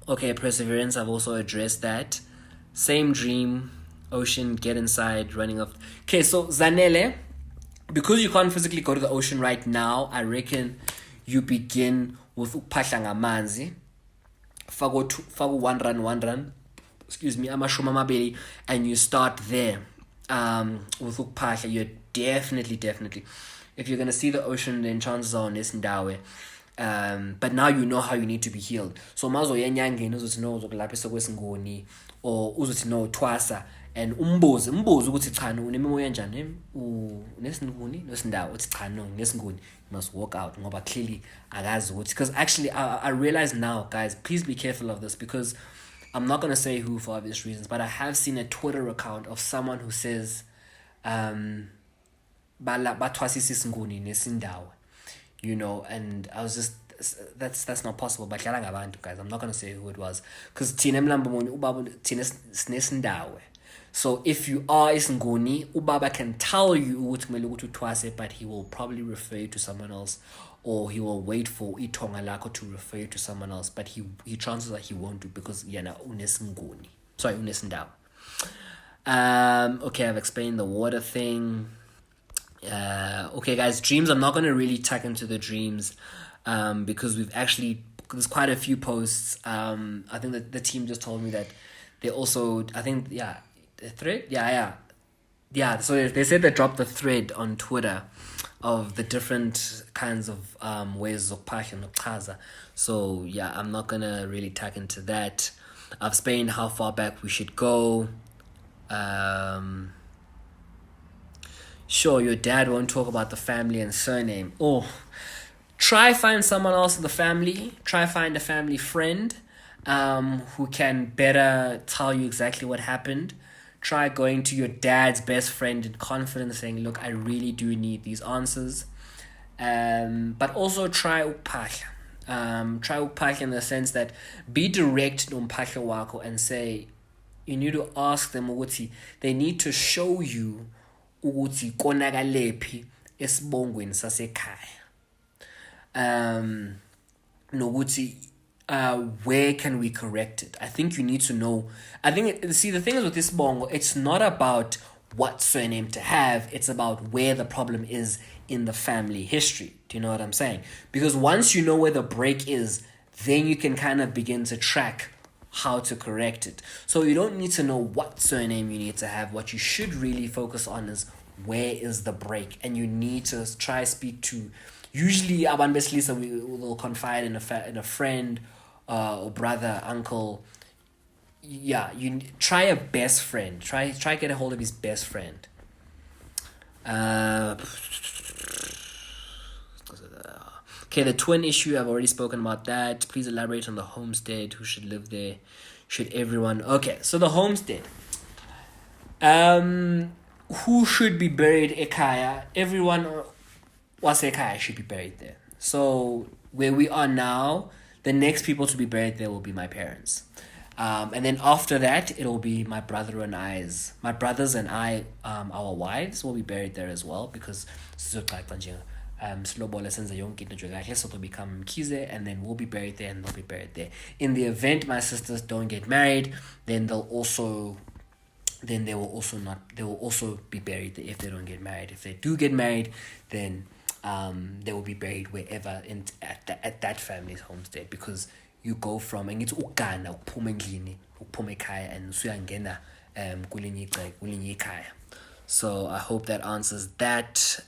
Okay, perseverance, I've also addressed that. Same dream, ocean, get inside, running off. Okay, so Zanele, because you can't physically go to the ocean right now, I reckon you begin with ukphahla ngamanzi. Fago one run, excuse me, amashumi amabili, and you start there with ukphahla. You're definitely, if you're going to see the ocean, then chances are nesindawe. But now you know how you need to be healed. So mazo yenyangeni uzothi no uzokulapha kwesingoni, or uzothi no twasa, and umbuzo ukuthi cha no unemoya njani unesingoni nesindawo uthi cha no nesingoni, you must walk out ngoba clearly akazi ukuthi, because actually I realize now, guys, please be careful of this, because I'm not going to say who for obvious reasons, but I have seen a Twitter account of someone who says batwasisa isingoni nesindawo, you know, and I was just, that's not possible. But guys, I'm not going to say who it was, because tina mlambo munye ubaba tina sinesindawo. So if you are isingoni, ubaba can tell you ukuthi kumele ukuthi uthwase, but he will probably refer you to someone else, or he will wait for itonga lakho to refer you to someone else, but he chances that he won't do, because yena unesingoni, sorry, unesindawo. Okay, I've explained the water thing. Okay, guys, dreams, I'm not going to really tuck into the dreams, because there's quite a few posts. I think that the team just told me that they also, I think, the thread, so they said they dropped the thread on Twitter of the different kinds of ways of passion of chaza. So yeah, I'm not going to really tuck into that. I've explained how far back we should go. Sure, your dad won't talk about the family and surname. Try find someone else in the family. Try find a family friend who can better tell you exactly what happened. Try going to your dad's best friend in confidence, saying, look, I really do need these answers. But also try ukphahla. Try ukphahla in the sense that be direct nomphahla wako and say, you need to ask them ukuthi, they need to show you ukuthi konakalephi esibongweni sasekhaya. Noguti, where can we correct it? I think you need to know. The thing is with this bongo, it's not about what surname to have, it's about where the problem is in the family history. Do you know what I'm saying? Because once you know where the break is, then you can kind of begin to track how to correct it. So you don't need to know what surname you need to have. What you should really focus on is where is the break, and you need to try speak to. Usually, abantu besilisa will confide in a friend, or brother, uncle. Yeah, you try a best friend. Try get a hold of his best friend. Okay, the twin issue, I've already spoken about that. Please elaborate on the homestead. Who should live there? Should everyone? Okay, so the homestead. who should be buried ekhaya, everyone was ekhaya should be buried there. So where we are now, the next people to be buried there will be my parents. And then after that, it'll be my brothers and I, our wives will be buried there as well, because Slobola senza yonke into nje kahle, so they'll become Mkhize, and then we'll be buried there and they'll be buried there. In the event my sisters don't get married, then they will also be buried there if they don't get married. If they do get married, then they will be buried wherever at that family's homestead, because you go from, and it's ukana ukuphuma endlini ukuphuma ekhaya and usuyangena kulinye ikhaya. So I hope that answers that.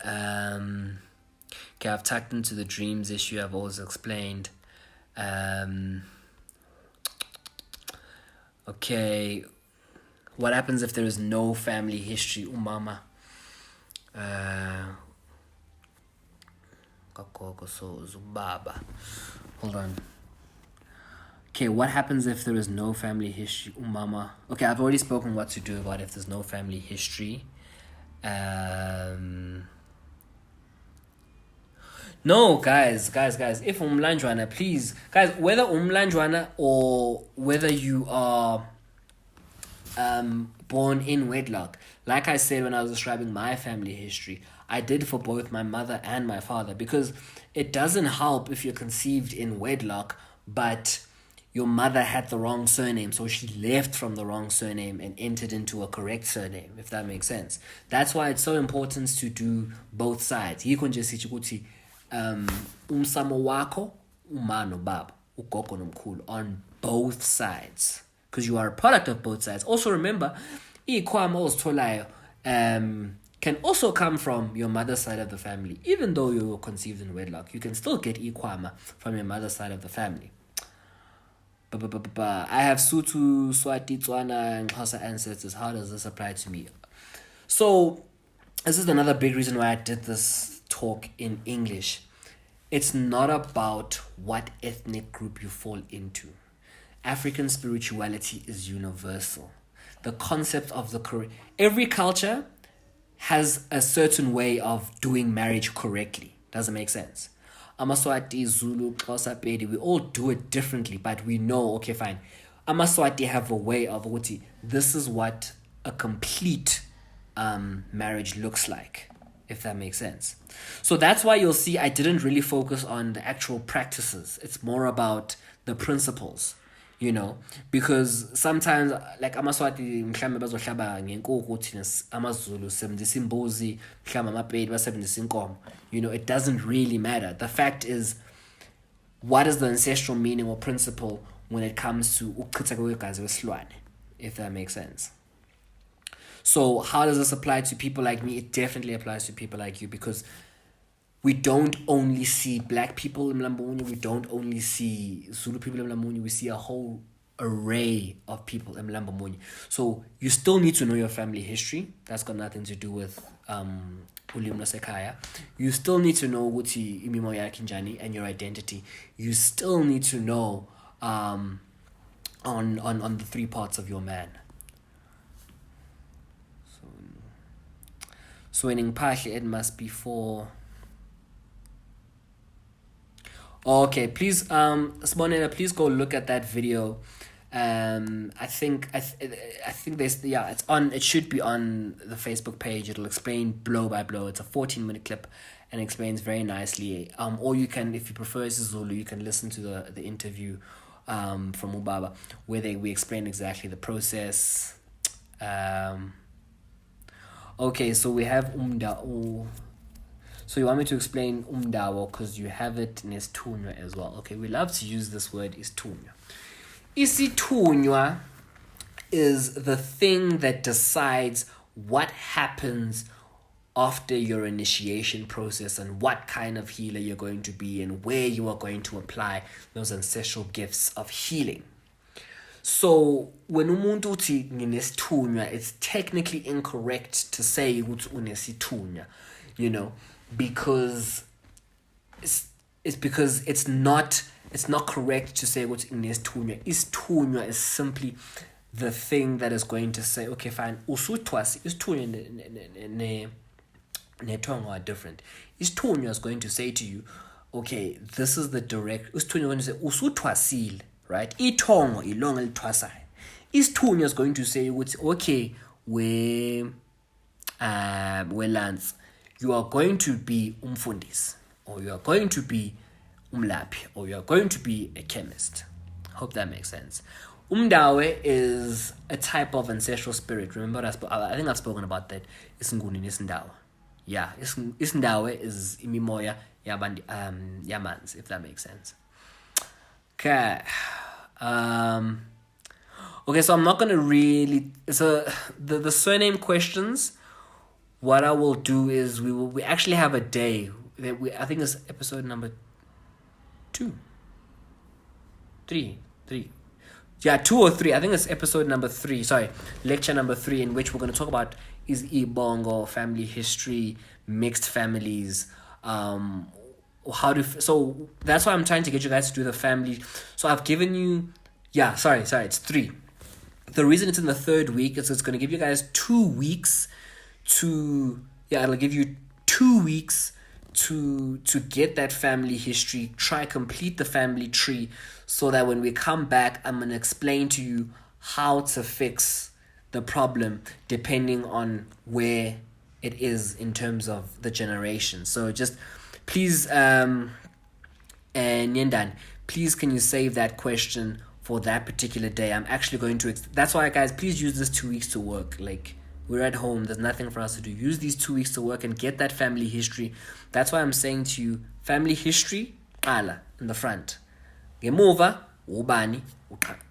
Okay, I've tapped into the dreams issue. I've always explained. Okay, what happens if there is no family history? Umama. Hold on. Okay, what happens if there is no family history? Umama. Okay, I've already spoken what to do about if there's no family history. No, guys, if umlanjwana, please, guys, whether umlanjwana or whether you are born in wedlock, like I said when I was describing my family history, I did for both my mother and my father, because it doesn't help if you're conceived in wedlock, but your mother had the wrong surname, so she left from the wrong surname and entered into a correct surname, if that makes sense. That's why it's so important to do both sides. Umsamo wako, umano bab, ugogo nomkhulu, on both sides, because you are a product of both sides. Also remember, ikwama ozitholayo can also come from your mother's side of the family. Even though you were conceived in wedlock, you can still get ikwama from your mother's side of the family. I have Sutu, Swati, Tswana, and Xhosa ancestors. How does this apply to me? So this is another big reason why I did this talk in English. It's not about what ethnic group you fall into. African spirituality is universal. The concept of every culture has a certain way of doing marriage correctly. Does it make sense? Amaswati, Zulu, Xhosa, Pedi, we all do it differently, but we know, okay, fine. Amaswati have a way of, this is what a complete marriage looks like, if that makes sense. So that's why you'll see I didn't really focus on the actual practices. It's more about the principles, because sometimes, like Amaswati, mhlambe bazohlaba ngenkukhu, thina amaZulu sebenzisa imbuzi, mhlambe amaPedi basebenzisa inkomo. It doesn't really matter. The fact is, what is the ancestral meaning or principle when it comes to ukuchitha kwegazi wesilwane, if that makes sense. So how does this apply to people like me? It definitely applies to people like you, because we don't only see black people in Mlamboni, we don't only see Zulu people in Mlamboni, we see a whole array of people in Mlamboni. So you still need to know your family history. That's got nothing to do with Ulimno Sekaya. You still need to know Wuti Imimoya Kinjani and your identity. You still need to know on the three parts of your man. So in Mpahli, it must be for... Okay, please, Sibonela, please go look at that video. I think there's, it's on. It should be on the Facebook page. It'll explain blow by blow. It's a 14-minute clip and explains very nicely. Or you can, if you prefer Zulu, you can listen to the interview from Ubaba, where we explain exactly the process. Okay, so we have Umda. So you want me to explain umdawo because you have it in isithunywa as well. Okay, we love to use this word isithunywa. Isithunywa is the thing that decides what happens after your initiation process and what kind of healer you're going to be and where you are going to apply those ancestral gifts of healing. So when umuntu uthi nginesithunywa, it's technically incorrect to say ukuthi unesithunywa, because it's not correct to say ukuthi unesithunywa. Isithunywa is simply the thing that is going to say, okay, fine, usutwasi is two netongo are different. Isithunywa is going to say to you, okay, this is the direct. Isithunywa is going to say usutwasile, right? Itongo ilonga litwasayo. Isithunywa is going to say, okay, Lance, you are going to be umfundisi, or you are going to be umlaphi, or you are going to be a chemist. Hope that makes sense. Umdawe is a type of ancestral spirit. Remember, I think I've spoken about that. Isinguni isindawe. Yeah, isindawe is imimoya yamans, if that makes sense. Okay. Okay, so I'm not gonna really. So the surname questions. What I will do is we actually have a day that I think it's episode number 2, 3. Yeah, 2 or 3. I think it's episode number 3. Sorry, lecture number 3, in which we're going to talk about is Ibongo, family history, mixed families, so that's why I'm trying to get you guys to do the family. So I've given you, it's 3. The reason it's in the 3rd week is it's going to give you guys 2 weeks it'll give you 2 weeks to get that family history, complete the family tree, so that when we come back, I'm going to explain to you how to fix the problem depending on where it is in terms of the generation. So just please, and Nyendan, please can you save that question for that particular day? I'm actually going to, that's why guys, please use this 2 weeks to work. Like, we're at home, there's nothing for us to do. Use these 2 weeks to work and get that family history. That's why I'm saying to you, family history, ala, in the front. Ngemuva, ubani,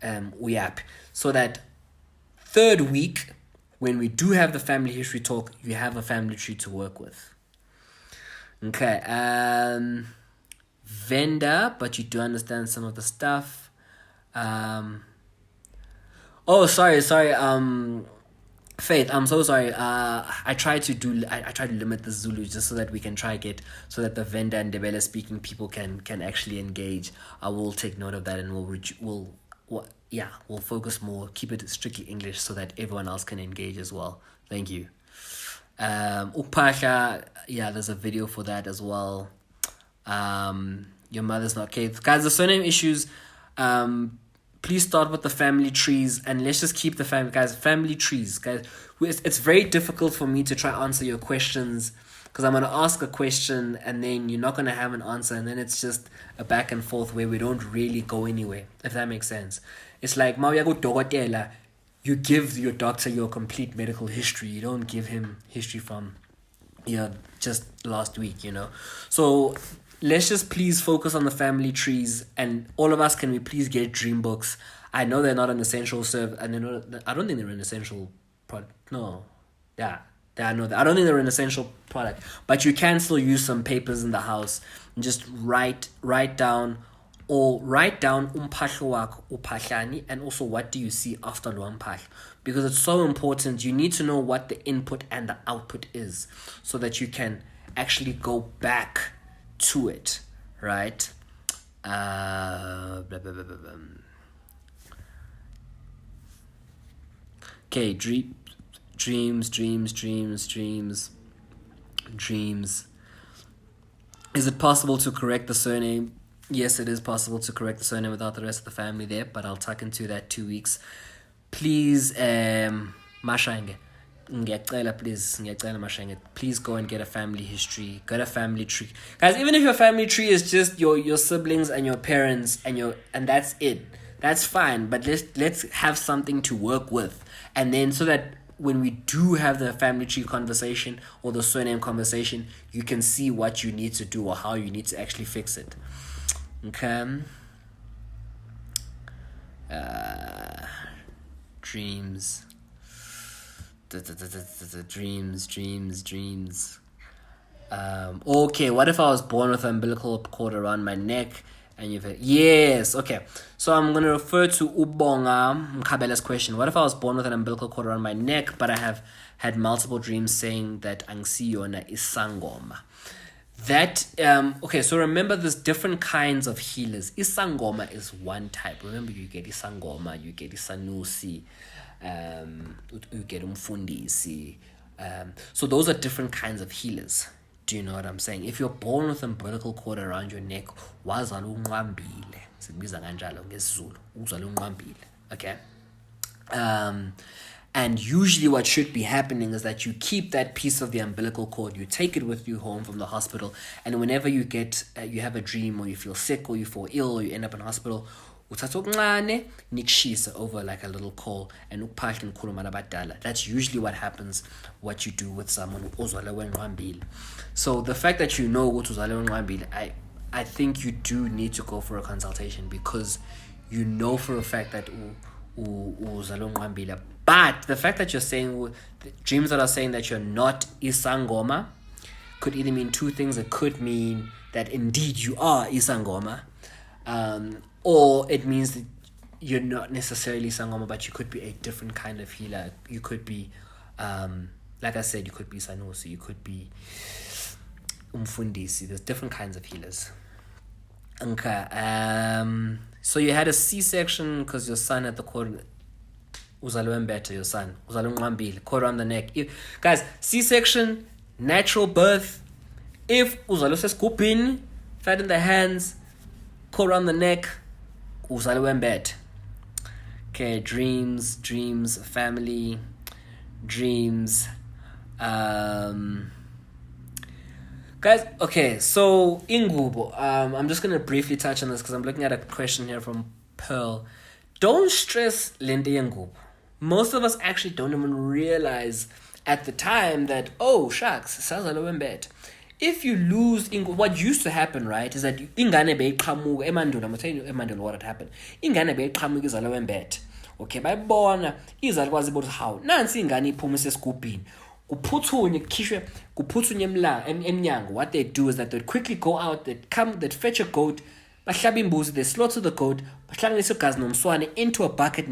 uyaphi. So that 3rd week, when we do have the family history talk, you have a family tree to work with. Okay, vendor, but you do understand some of the stuff. Sorry, Faith, I'm so sorry. I try to limit the Zulu just so that we can so that the Venda and Ndebele speaking people can actually engage. I will take note of that, and we'll focus more, keep it strictly English so that everyone else can engage as well. Thank you. Upasha, there's a video for that as well. Your mother's not okay. Guys, the surname issues, please start with the family trees, and let's just keep the family trees. Guys, it's very difficult for me to try answer your questions because I'm going to ask a question and then you're not going to have an answer, and then it's just a back and forth where we don't really go anywhere, if that makes sense. It's like, you give your doctor your complete medical history. You don't give him history from just last week, So let's just please focus on the family trees, and all of us, can we please get dream books? I know they're not an essential I don't think they're an essential product. No. Yeah. I know that. I don't think they're an essential product. But you can still use some papers in the house and just write down umphahlo wakho uphahlani, and also what do you see after lo mphahlo, because it's so important. You need to know what the input and the output is so that you can actually go back to it, right? Okay, dreams. Is it possible to correct the surname? Yes, it is possible to correct the surname without the rest of the family there, but I'll tuck into that 2 weeks. Please, Mashange. Please go and get a family history, get a family tree, guys. Even if your family tree is just your siblings and your parents and that's it, that's fine, but let's have something to work with, and then so that when we do have the family tree conversation or the surname conversation, you can see what you need to do or how you need to actually fix it. Okay. Dreams. Dreams. Okay, what if I was born with an umbilical cord around my neck and you've yes, okay. So I'm going to refer to Siyabonga Mkhize's question. What if I was born with an umbilical cord around my neck, but I have had multiple dreams saying that Angsiyona is Sangoma? That okay, so remember there's different kinds of healers. Isangoma is one type. Remember, you get isangoma, you get isanusi, you get umfundisi. So those are different kinds of healers. Do you know what I'm saying? If you're born with umbilical cord around your neck, wazalwa unqambile. Sibiza kanjalo ngesizulu. Uzalwa unqambile. Okay? And usually what should be happening is that you keep that piece of the umbilical cord, you take it with you home from the hospital, and whenever you get, you have a dream, or you feel sick, or you fall ill, or you end up in hospital, uthatha okuncane nikushisa over like a little coal and ukuphahla nikhuluma nabadala. That's usually what happens, what you do with someone who uzalwe wenqambile. So the fact that you know ukuthi uzalwe wenqambile, I think you do need to go for a consultation, because you know for a fact that uzalwe wenqambile. But the fact that you're saying dreams that are saying that you're not isangoma could either mean two things. It could mean that indeed you are isangoma, or it means that you're not necessarily isangoma, but you could be a different kind of healer. You could be, like I said, you could be sanusi, you could be umfundisi. There's different kinds of healers. Okay. So you had a C-section because your son had the cord. Uzalwe mbethe, your son. Uzalwe unqambile, cord around the neck. Guys, C-section, natural birth. If uzalwe sesigubhini, fat in the hands, cord around the neck, uzalwe mbethe. Okay, dreams, family, dreams. Guys, okay, so ingubo. I'm just gonna briefly touch on this because I'm looking at a question here from Pearl. Don't stress lente yengubo. Most of us actually don't even realize at the time that, oh, shucks, if you lose, what used to happen, right, is that ingane beyiqhamuka emandulo. I'm telling you emandulo what had happened. Ingane beyiqhamuka izalwe wembethe. Okay, bayibona izalukwazi ukuthi how nansi ingane iphuma sesigubhini. Kuphuthunywe emnyango. What they do is that they'd quickly go out, they'd fetch a goat, they slaughter the goat, into a bucket,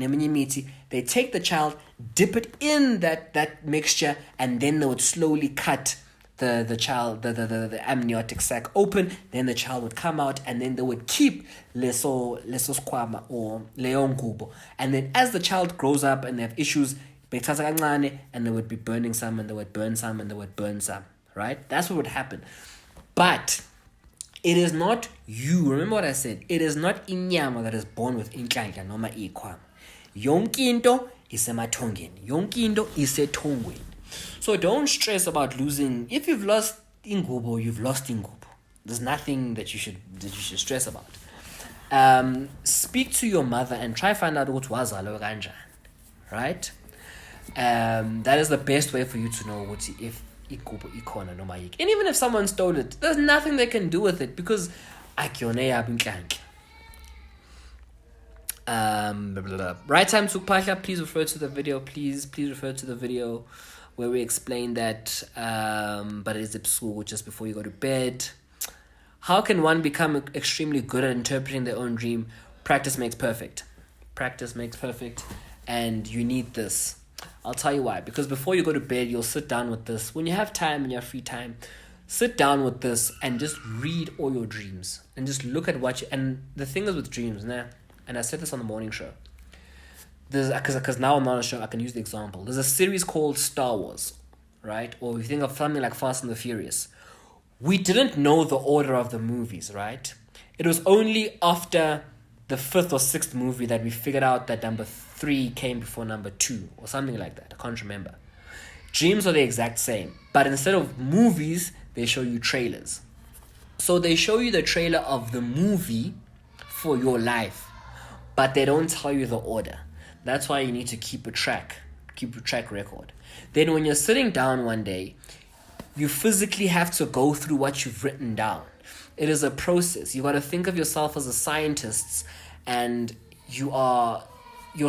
they take the child, dip it in that mixture, and then they would slowly cut the child, the amniotic sac open. Then the child would come out, and then they would keep leso squama or leon kubo. And then as the child grows up and they have issues, and they would be burning some, and they would burn some, and they would burn some. Right? That's what would happen. But it is not you. Remember what I said. It is not inyama that is born with inhlanhla noma ikhwama. Yonke into isemathongeni. Yonke into isetongweni. So don't stress about losing. If you've lost ingubo, you've lost ingubo. There's nothing that you should stress about. Speak to your mother and try find out what wazalwe kanjani. Right? That is the best way for you to know what if ikubo ikona noma yiki. And even if someone stole it, there's nothing they can do with it because akuyona yabo inhlanhla. Right time to phahla, please refer to the video. Please refer to the video where we explain that, but it is ebusuku just before you go to bed. How can one become extremely good at interpreting their own dream? Practice makes perfect. Practice makes perfect, and you need this. I'll tell you why. Because before you go to bed, you'll sit down with this. When you have time and you have free time, sit down with this and just read all your dreams and just look at what you... And the thing is with dreams, and I said this on the morning show, because now I'm not on a show, I can use the example. There's a series called Star Wars, right? Or we think of something like Fast and the Furious. We didn't know the order of the movies, right? It was only after the 5th or 6th movie that we figured out that number 3 came before number 2 or something like that. I can't remember. Dreams are the exact same, but instead of movies, they show you trailers. So they show you the trailer of the movie for your life, but they don't tell you the order. That's why you need to keep a track record. Then when you're sitting down one day, you physically have to go through what you've written down. It is a process. You got to think of yourself as a scientist, and your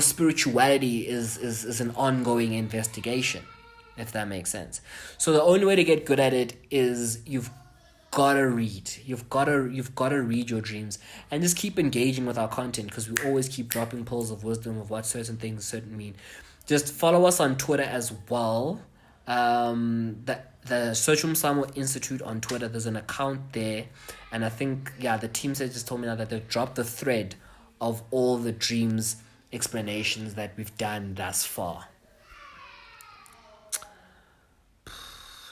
spirituality is an ongoing investigation, if that makes sense. So the only way to get good at it is you've got to read. You've got to read your dreams and just keep engaging with our content, because we always keep dropping pearls of wisdom of what certain things mean. Just follow us on Twitter as well. the Search Umsamo Institute on Twitter. There's an account there, and I think the team said just told me now that they've dropped the thread of all the dreams explanations that we've done thus far.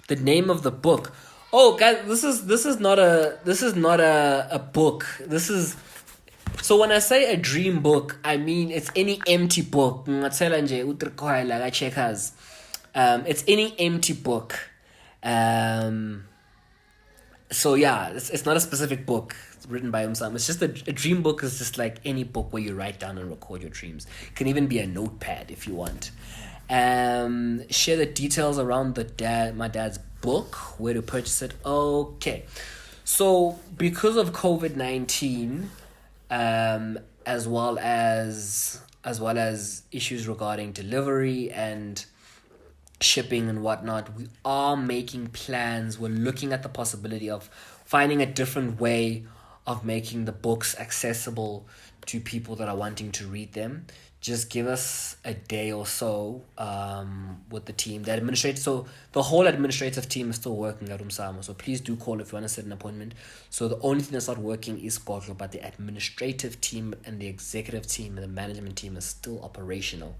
The name of the book. Oh, guys, this is not a book. This is, so when I say a dream book, I mean it's any empty book. It's any empty book. So yeah, it's not a specific book written by Umsamo. It's just a dream book is just like any book where you write down and record your dreams. It can even be a notepad if you want. Share the details around my dad's book, where to purchase it. Okay, so because of COVID-19, as well as issues regarding delivery and shipping and whatnot, we are making plans. We're looking at the possibility of finding a different way of making the books accessible to people that are wanting to read them. Just give us a day or so with the team. So the whole administrative team is still working at Umsamo. So please do call if you want to set an appointment. So the only thing that's not working is Godlo, but the administrative team and the executive team and the management team is still operational.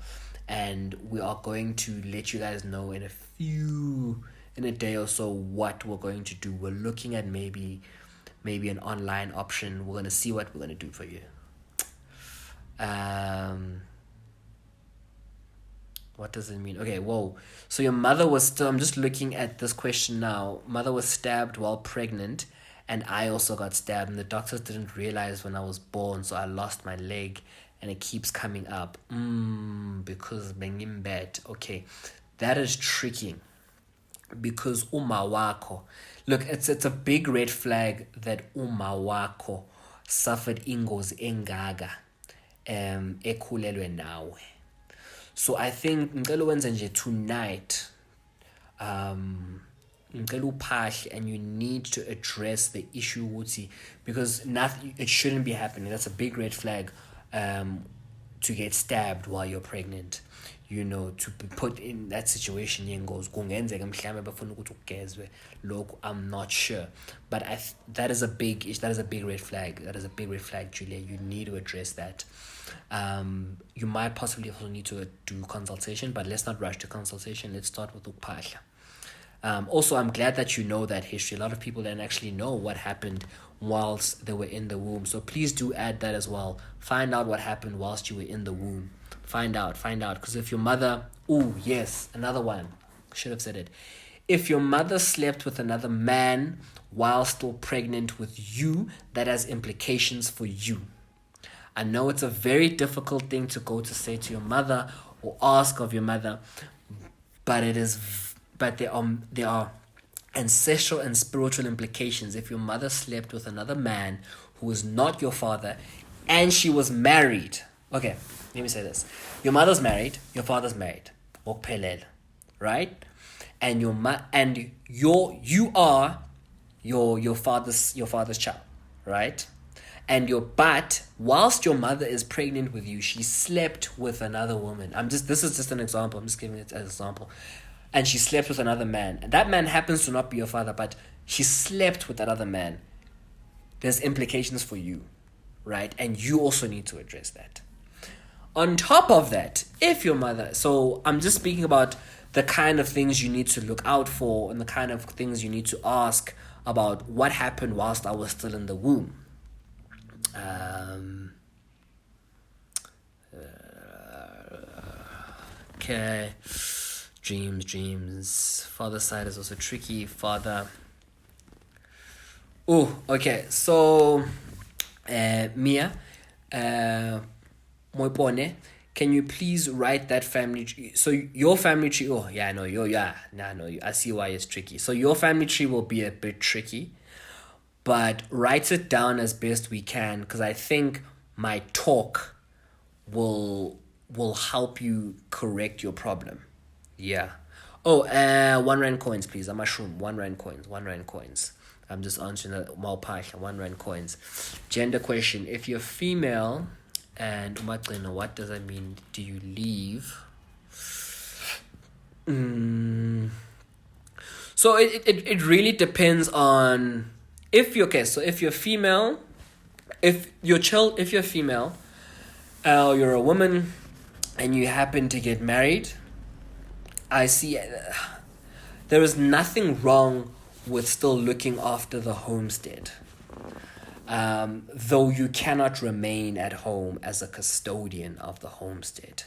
And we are going to let you guys know in a day or so what we're going to do. We're looking at maybe an online option. We're going to see what we're going to do for you. What does it mean? Okay, whoa. So your mother was still, I'm just looking at this question now. Mother was stabbed while pregnant, and I also got stabbed, and the doctors didn't realize when I was born, so I lost my leg, and it keeps coming up. Because bengim bad. Okay, that is tricky. Because umawako. Look, it's a big red flag that umawako suffered ingozi engaga ekhulelwe nawe. So I think ngicela wenze nje tonight ngicela uphahle, and you need to address the issue ukuthi, because it shouldn't be happening. That's a big red flag to get stabbed while you're pregnant. You know, to be put in that situation yengozi kungenzeka mhlawumbe bafuna ukuthi ugezwe lokho, I'm not sure, but that is a big red flag. That is a big red flag, Julia. You need to address that. You might possibly also need to do consultation, but let's not rush to consultation. Let's start with upahla. Also, I'm glad that you know that history. A lot of people didn't actually know what happened whilst they were in the womb, so please do add that as well. Find out what happened whilst you were in the womb. Find out, because if your mother, another one, should have said it. If your mother slept with another man while still pregnant with you, that has implications for you. I know it's a very difficult thing to go to say to your mother or ask of your mother, but there are ancestral and spiritual implications. If your mother slept with another man who is not your father and she was married, okay, let me say this. Your mother's married, your father's married. Right? And you are your father's child, right? But whilst your mother is pregnant with you, she slept with another woman. This is just an example. I'm just giving it as an example. And she slept with another man. And that man happens to not be your father, but she slept with that other man. There's implications for you, right? And you also need to address that. On top of that, if your mother... So I'm just speaking about the kind of things you need to look out for and the kind of things you need to ask about what happened whilst I was still in the womb. Okay. Dreams. Father's side is also tricky. Father. Oh, okay. So, Mia, Moipone, can you please write that family tree? So your family tree, I see why it's tricky. So your family tree will be a bit tricky, but write it down as best we can, because I think my talk will help you correct your problem. Yeah. Oh, 1 rand coins, please. I'm a shroom. 1 rand coins. I'm just answering that. 1 rand coins. Gender question. If you're female and what does that mean? Do you leave? So So it really depends on if you're okay. So if you're female, if you're female, you're a woman, and you happen to get married, I see there is nothing wrong with still looking after the homestead. Though you cannot remain at home as a custodian of the homestead.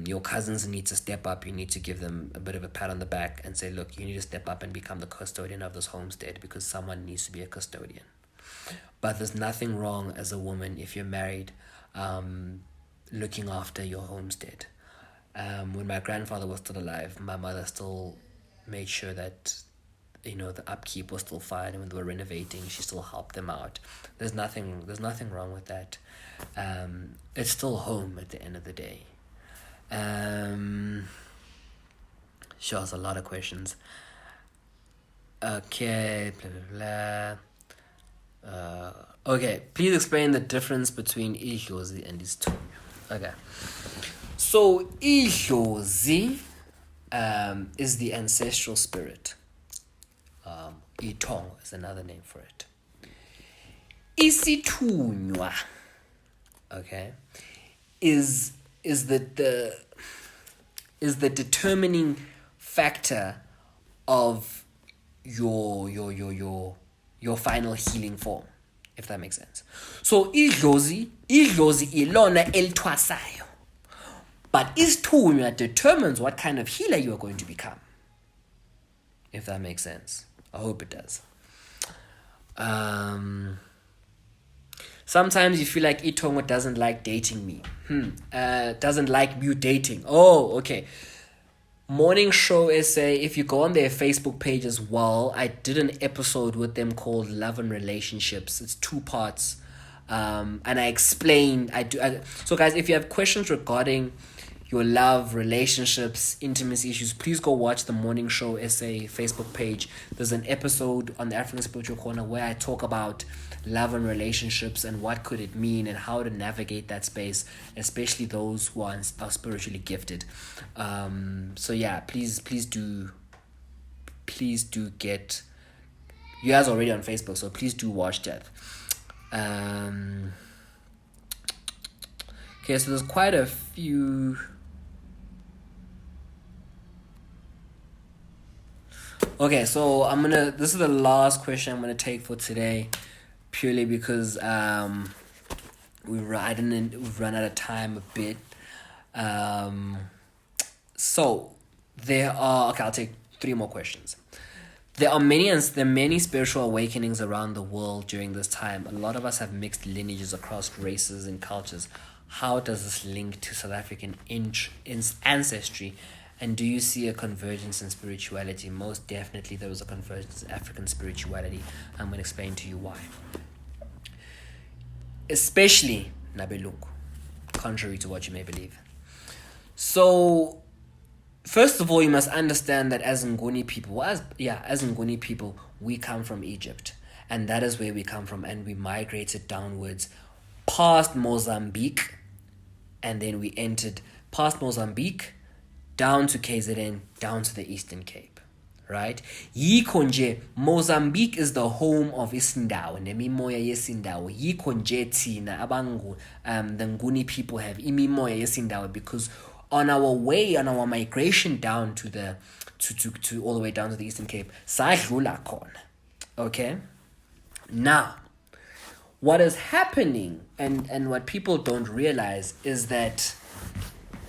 Your cousins need to step up. You need to give them a bit of a pat on the back and say, look, you need to step up and become the custodian of this homestead, because someone needs to be a custodian. But there's nothing wrong as a woman, if you're married, looking after your homestead. When my grandfather was still alive, my mother still made sure that, the upkeep was still fine, and when they were renovating, she still helped them out. There's nothing wrong with that. It's still home at the end of the day. Sure, it's a lot of questions. Okay, blah blah blah. Okay, please explain the difference between idlozi and isithunywa. Okay, so idlozi is the ancestral spirit. Itongo is another name for it. Isithunywa, okay, is the determining factor of your final healing form, if that makes sense. So idlozi ilona elithwasayo, but isithunywa determines what kind of healer you are going to become, if that makes sense. I hope it does. Sometimes you feel like Itongo doesn't like dating me. Doesn't like you dating. Oh, okay. Morning Show SA, if you go on their Facebook page as well, I did an episode with them called Love and Relationships. It's 2 parts. And I explained, so guys, if you have questions regarding your love, relationships, intimacy issues, please go watch the Morning Show SA Facebook page. There's an episode on the African Spiritual Corner where I talk about love and relationships and what could it mean and how to navigate that space, especially those who are spiritually gifted. So yeah, please do get, you guys are already on Facebook, so please do watch that. Okay, so there's quite a few. Okay, so this is the last question I'm gonna take for today, purely because we've run out of time a bit. So there are, okay, I'll take 3 more questions. There are many spiritual awakenings around the world during this time. A lot of us have mixed lineages across races and cultures. How does this link to South African ancestry? And do you see a convergence in spirituality? Most definitely there is a convergence in African spirituality. I'm going to explain to you why. Especially Nabelungu, contrary to what you may believe. So, first of all, you must understand that as Nguni people, we come from Egypt. And that is where we come from. And we migrated downwards past Mozambique. And then we entered past Mozambique, down to KZN, down to the Eastern Cape, right? Yikho nje, Mozambique is the home of isindawo, nemimoya yesindawo. Yikho nje thina abangu, the Nguni people have imimoya yesindawo, because on our migration down to all the way down to the Eastern Cape, sadlula khona. Okay? Now, what is happening and what people don't realize is that,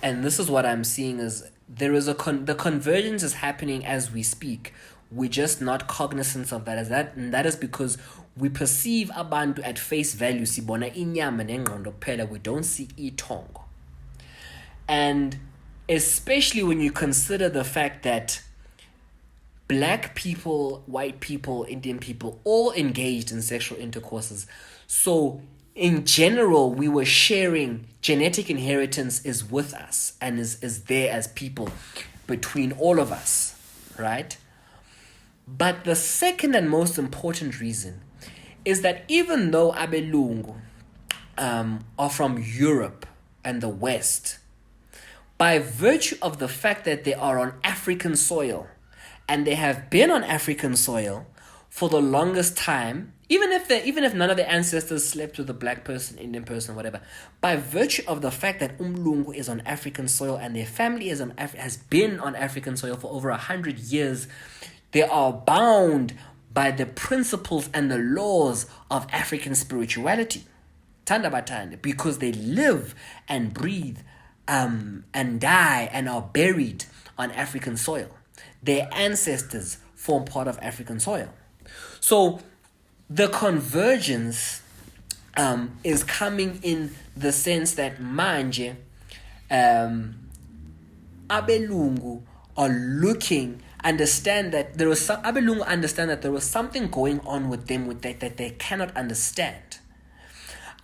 and this is what I'm seeing, is there is the convergence is happening as we speak. We're just not cognizant of that, and that is because we perceive abantu at face value. Sibona inyama nengqondo kuphela, we don't see itongo. And especially when you consider the fact that Black people, white people, Indian people, all engaged in sexual intercourses. So in general, we were sharing, genetic inheritance is with us and is there as people between all of us, right? But the second and most important reason is that even though Abelungu are from Europe and the West, by virtue of the fact that they are on African soil and they have been on African soil for the longest time, even if none of their ancestors slept with a black person, Indian person, whatever, by virtue of the fact that Umlungu is on African soil and their family has been on African soil for over 100 years, they are bound by the principles and the laws of African spirituality. Tanda batanda, because they live and breathe and die and are buried on African soil. Their ancestors form part of African soil. So the convergence is coming in the sense that manje abelungu are understand that there was abelungu understand that there was something going on with them that they cannot understand.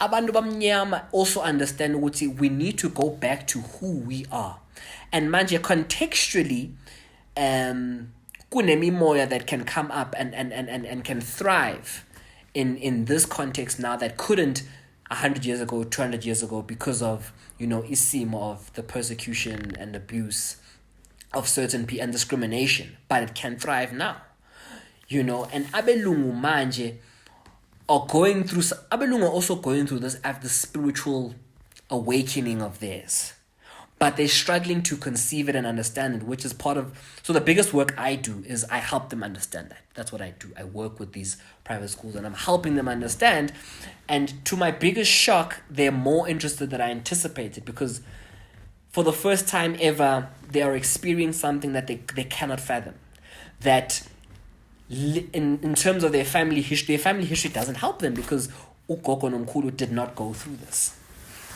Abantu bamnyama also understand ukuthi we need to go back to who we are. And manje contextually kunemimoya that can come up and can thrive in this context now that couldn't 100 years ago, 200 years ago, because of, isimo of the persecution and abuse of certain people and discrimination, but it can thrive now, and abelungu manje are also going through this spiritual awakening of theirs, but they're struggling to conceive it and understand it, which is so the biggest work I do is I help them understand that. That's what I do. I work with these private schools and I'm helping them understand. And to my biggest shock, they're more interested than I anticipated, because for the first time ever, they are experiencing something that they cannot fathom. That in terms of their family history doesn't help them, because ugogo nomkhulu did not go through this.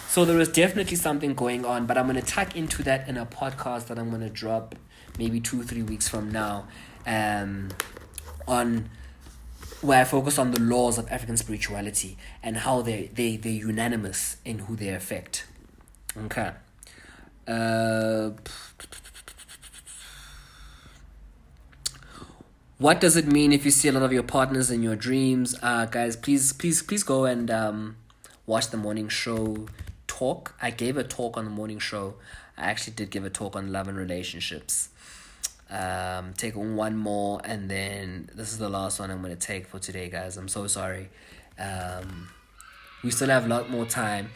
So there is definitely something going on, but I'm going to tuck into that in a podcast that I'm going to drop maybe 2-3 weeks from now, on where I focus on the laws of African spirituality and how they're unanimous in who they affect. Okay. What does it mean if you see a lot of your partners in your dreams? Guys, please go and watch the morning show talk. I gave a talk on the morning show. I actually did give a talk on love and relationships. Take one more, and then this is the last one I'm going to take for today, guys. I'm so sorry. We still have a lot more time.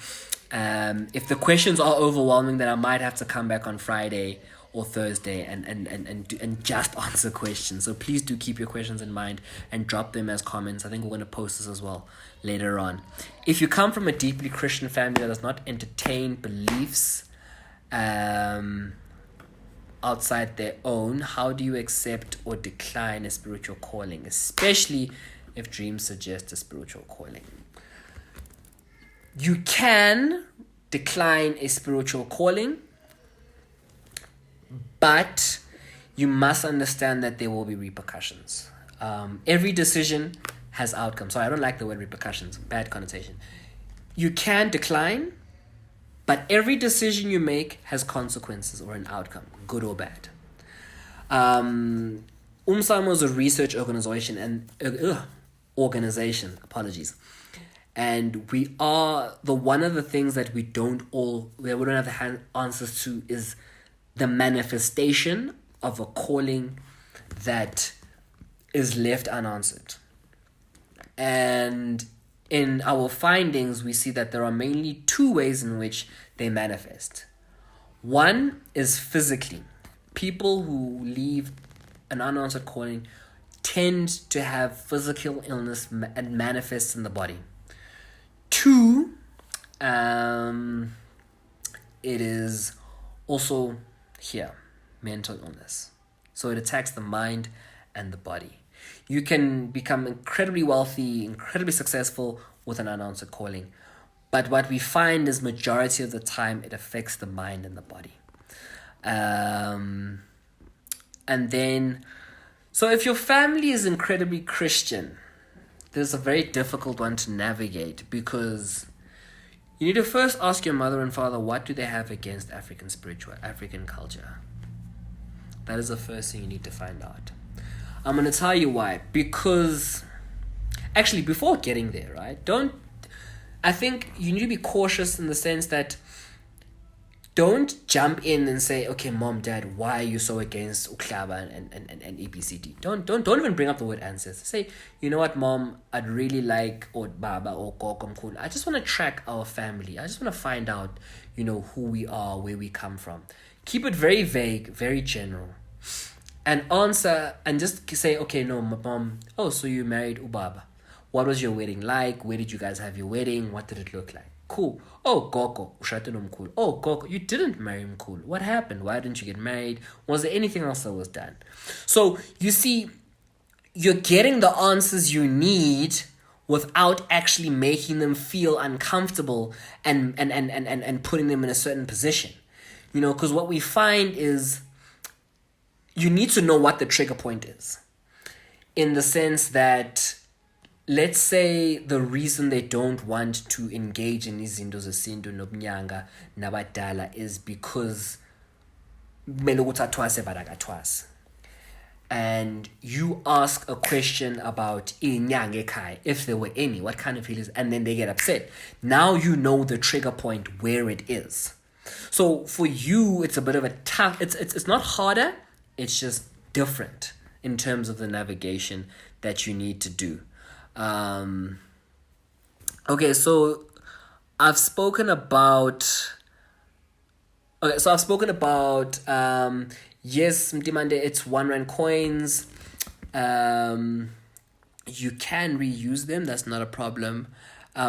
If the questions are overwhelming, then I might have to come back on Friday or Thursday and just answer questions. So please do keep your questions in mind and drop them as comments. I think we're going to post this as well later on. If you come from a deeply Christian family that does not entertain beliefs outside their own, how do you accept or decline a spiritual calling, especially if dreams suggest a spiritual calling? You can decline a spiritual calling, but you must understand that there will be repercussions. Every decision has outcomes. So I don't like the word repercussions, bad connotation. You can decline, but every decision you make has consequences or an outcome, good or bad. Umsamo is a research organization and and we are one of the things that we don't have the answers to is the manifestation of a calling that is left unanswered. And in our findings, we see that there are mainly two ways in which they manifest. One is physically. People who leave an unanswered calling tend to have physical illness and manifests in the body. Two, it is also mental illness. So it attacks the mind and the body. You can become incredibly wealthy, incredibly successful with an unanswered calling. But what we find is majority of the time it affects the mind and the body. And then, so if your family is incredibly Christian, this is a very difficult one to navigate, because you need to first ask your mother and father, what do they have against African culture? That is the first thing you need to find out. I'm going to tell you why. Because, actually, before getting there, right, I think you need to be cautious in the sense that don't jump in and say, okay, mom, dad, why are you so against uklaba and ABCD? Don't even bring up the word ancestors. Say, you know what, mom, I'd really like, or baba or koko mkhulu, I just want to track our family. I just want to find out, who we are, where we come from. Keep it very vague, very general. And answer, and just say, okay, no, mom, oh, so you married ubaba. What was your wedding like? Where did you guys have your wedding? What did it look like? Cool. Oh, Gogo, ushate nomkhulu. Oh, Gogo, you didn't marry Mkhulu. What happened? Why didn't you get married? Was there anything else that was done? So, you see, you're getting the answers you need without actually making them feel uncomfortable and putting them in a certain position. Because what we find is you need to know what the trigger point is. In the sense that, let's say the reason they don't want to engage in izinto zesintu nobunyanga nabadala is because and you ask a question about if there were any, what kind of feelings, and then they get upset. Now you know the trigger point where it is. So for you, it's a bit of a tough. It's not harder. It's just different in terms of the navigation that you need to do. Okay, so I've spoken about. Yes, Mtimande, it's 1 rand coins. You can reuse them. That's not a problem.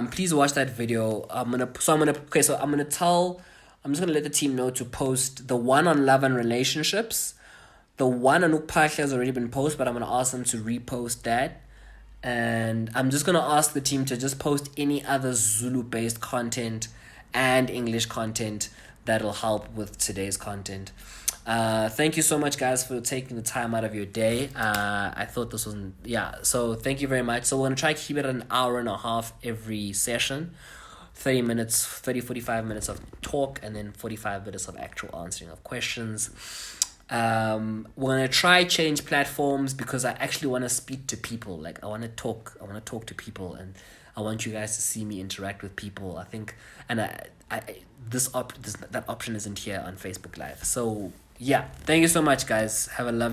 Please watch that video. I'm just gonna let the team know to post the one on love and relationships. The one on Ukpahla has already been posted, but I'm gonna ask them to repost that. And I'm just gonna ask the team to just post any other Zulu-based content and English content that'll help with today's content. Thank you so much, guys, for taking the time out of your day. I thought this was, so thank you very much. So we're going to try to keep it an hour and a half every session. 45 minutes of talk, and then 45 minutes of actual answering of questions. We're going to try change platforms because I actually want to speak to people. Like, I want to talk to people, and I want you guys to see me interact with people. I think, and that option isn't here on Facebook Live. So yeah, thank you so much, guys. Have a lovely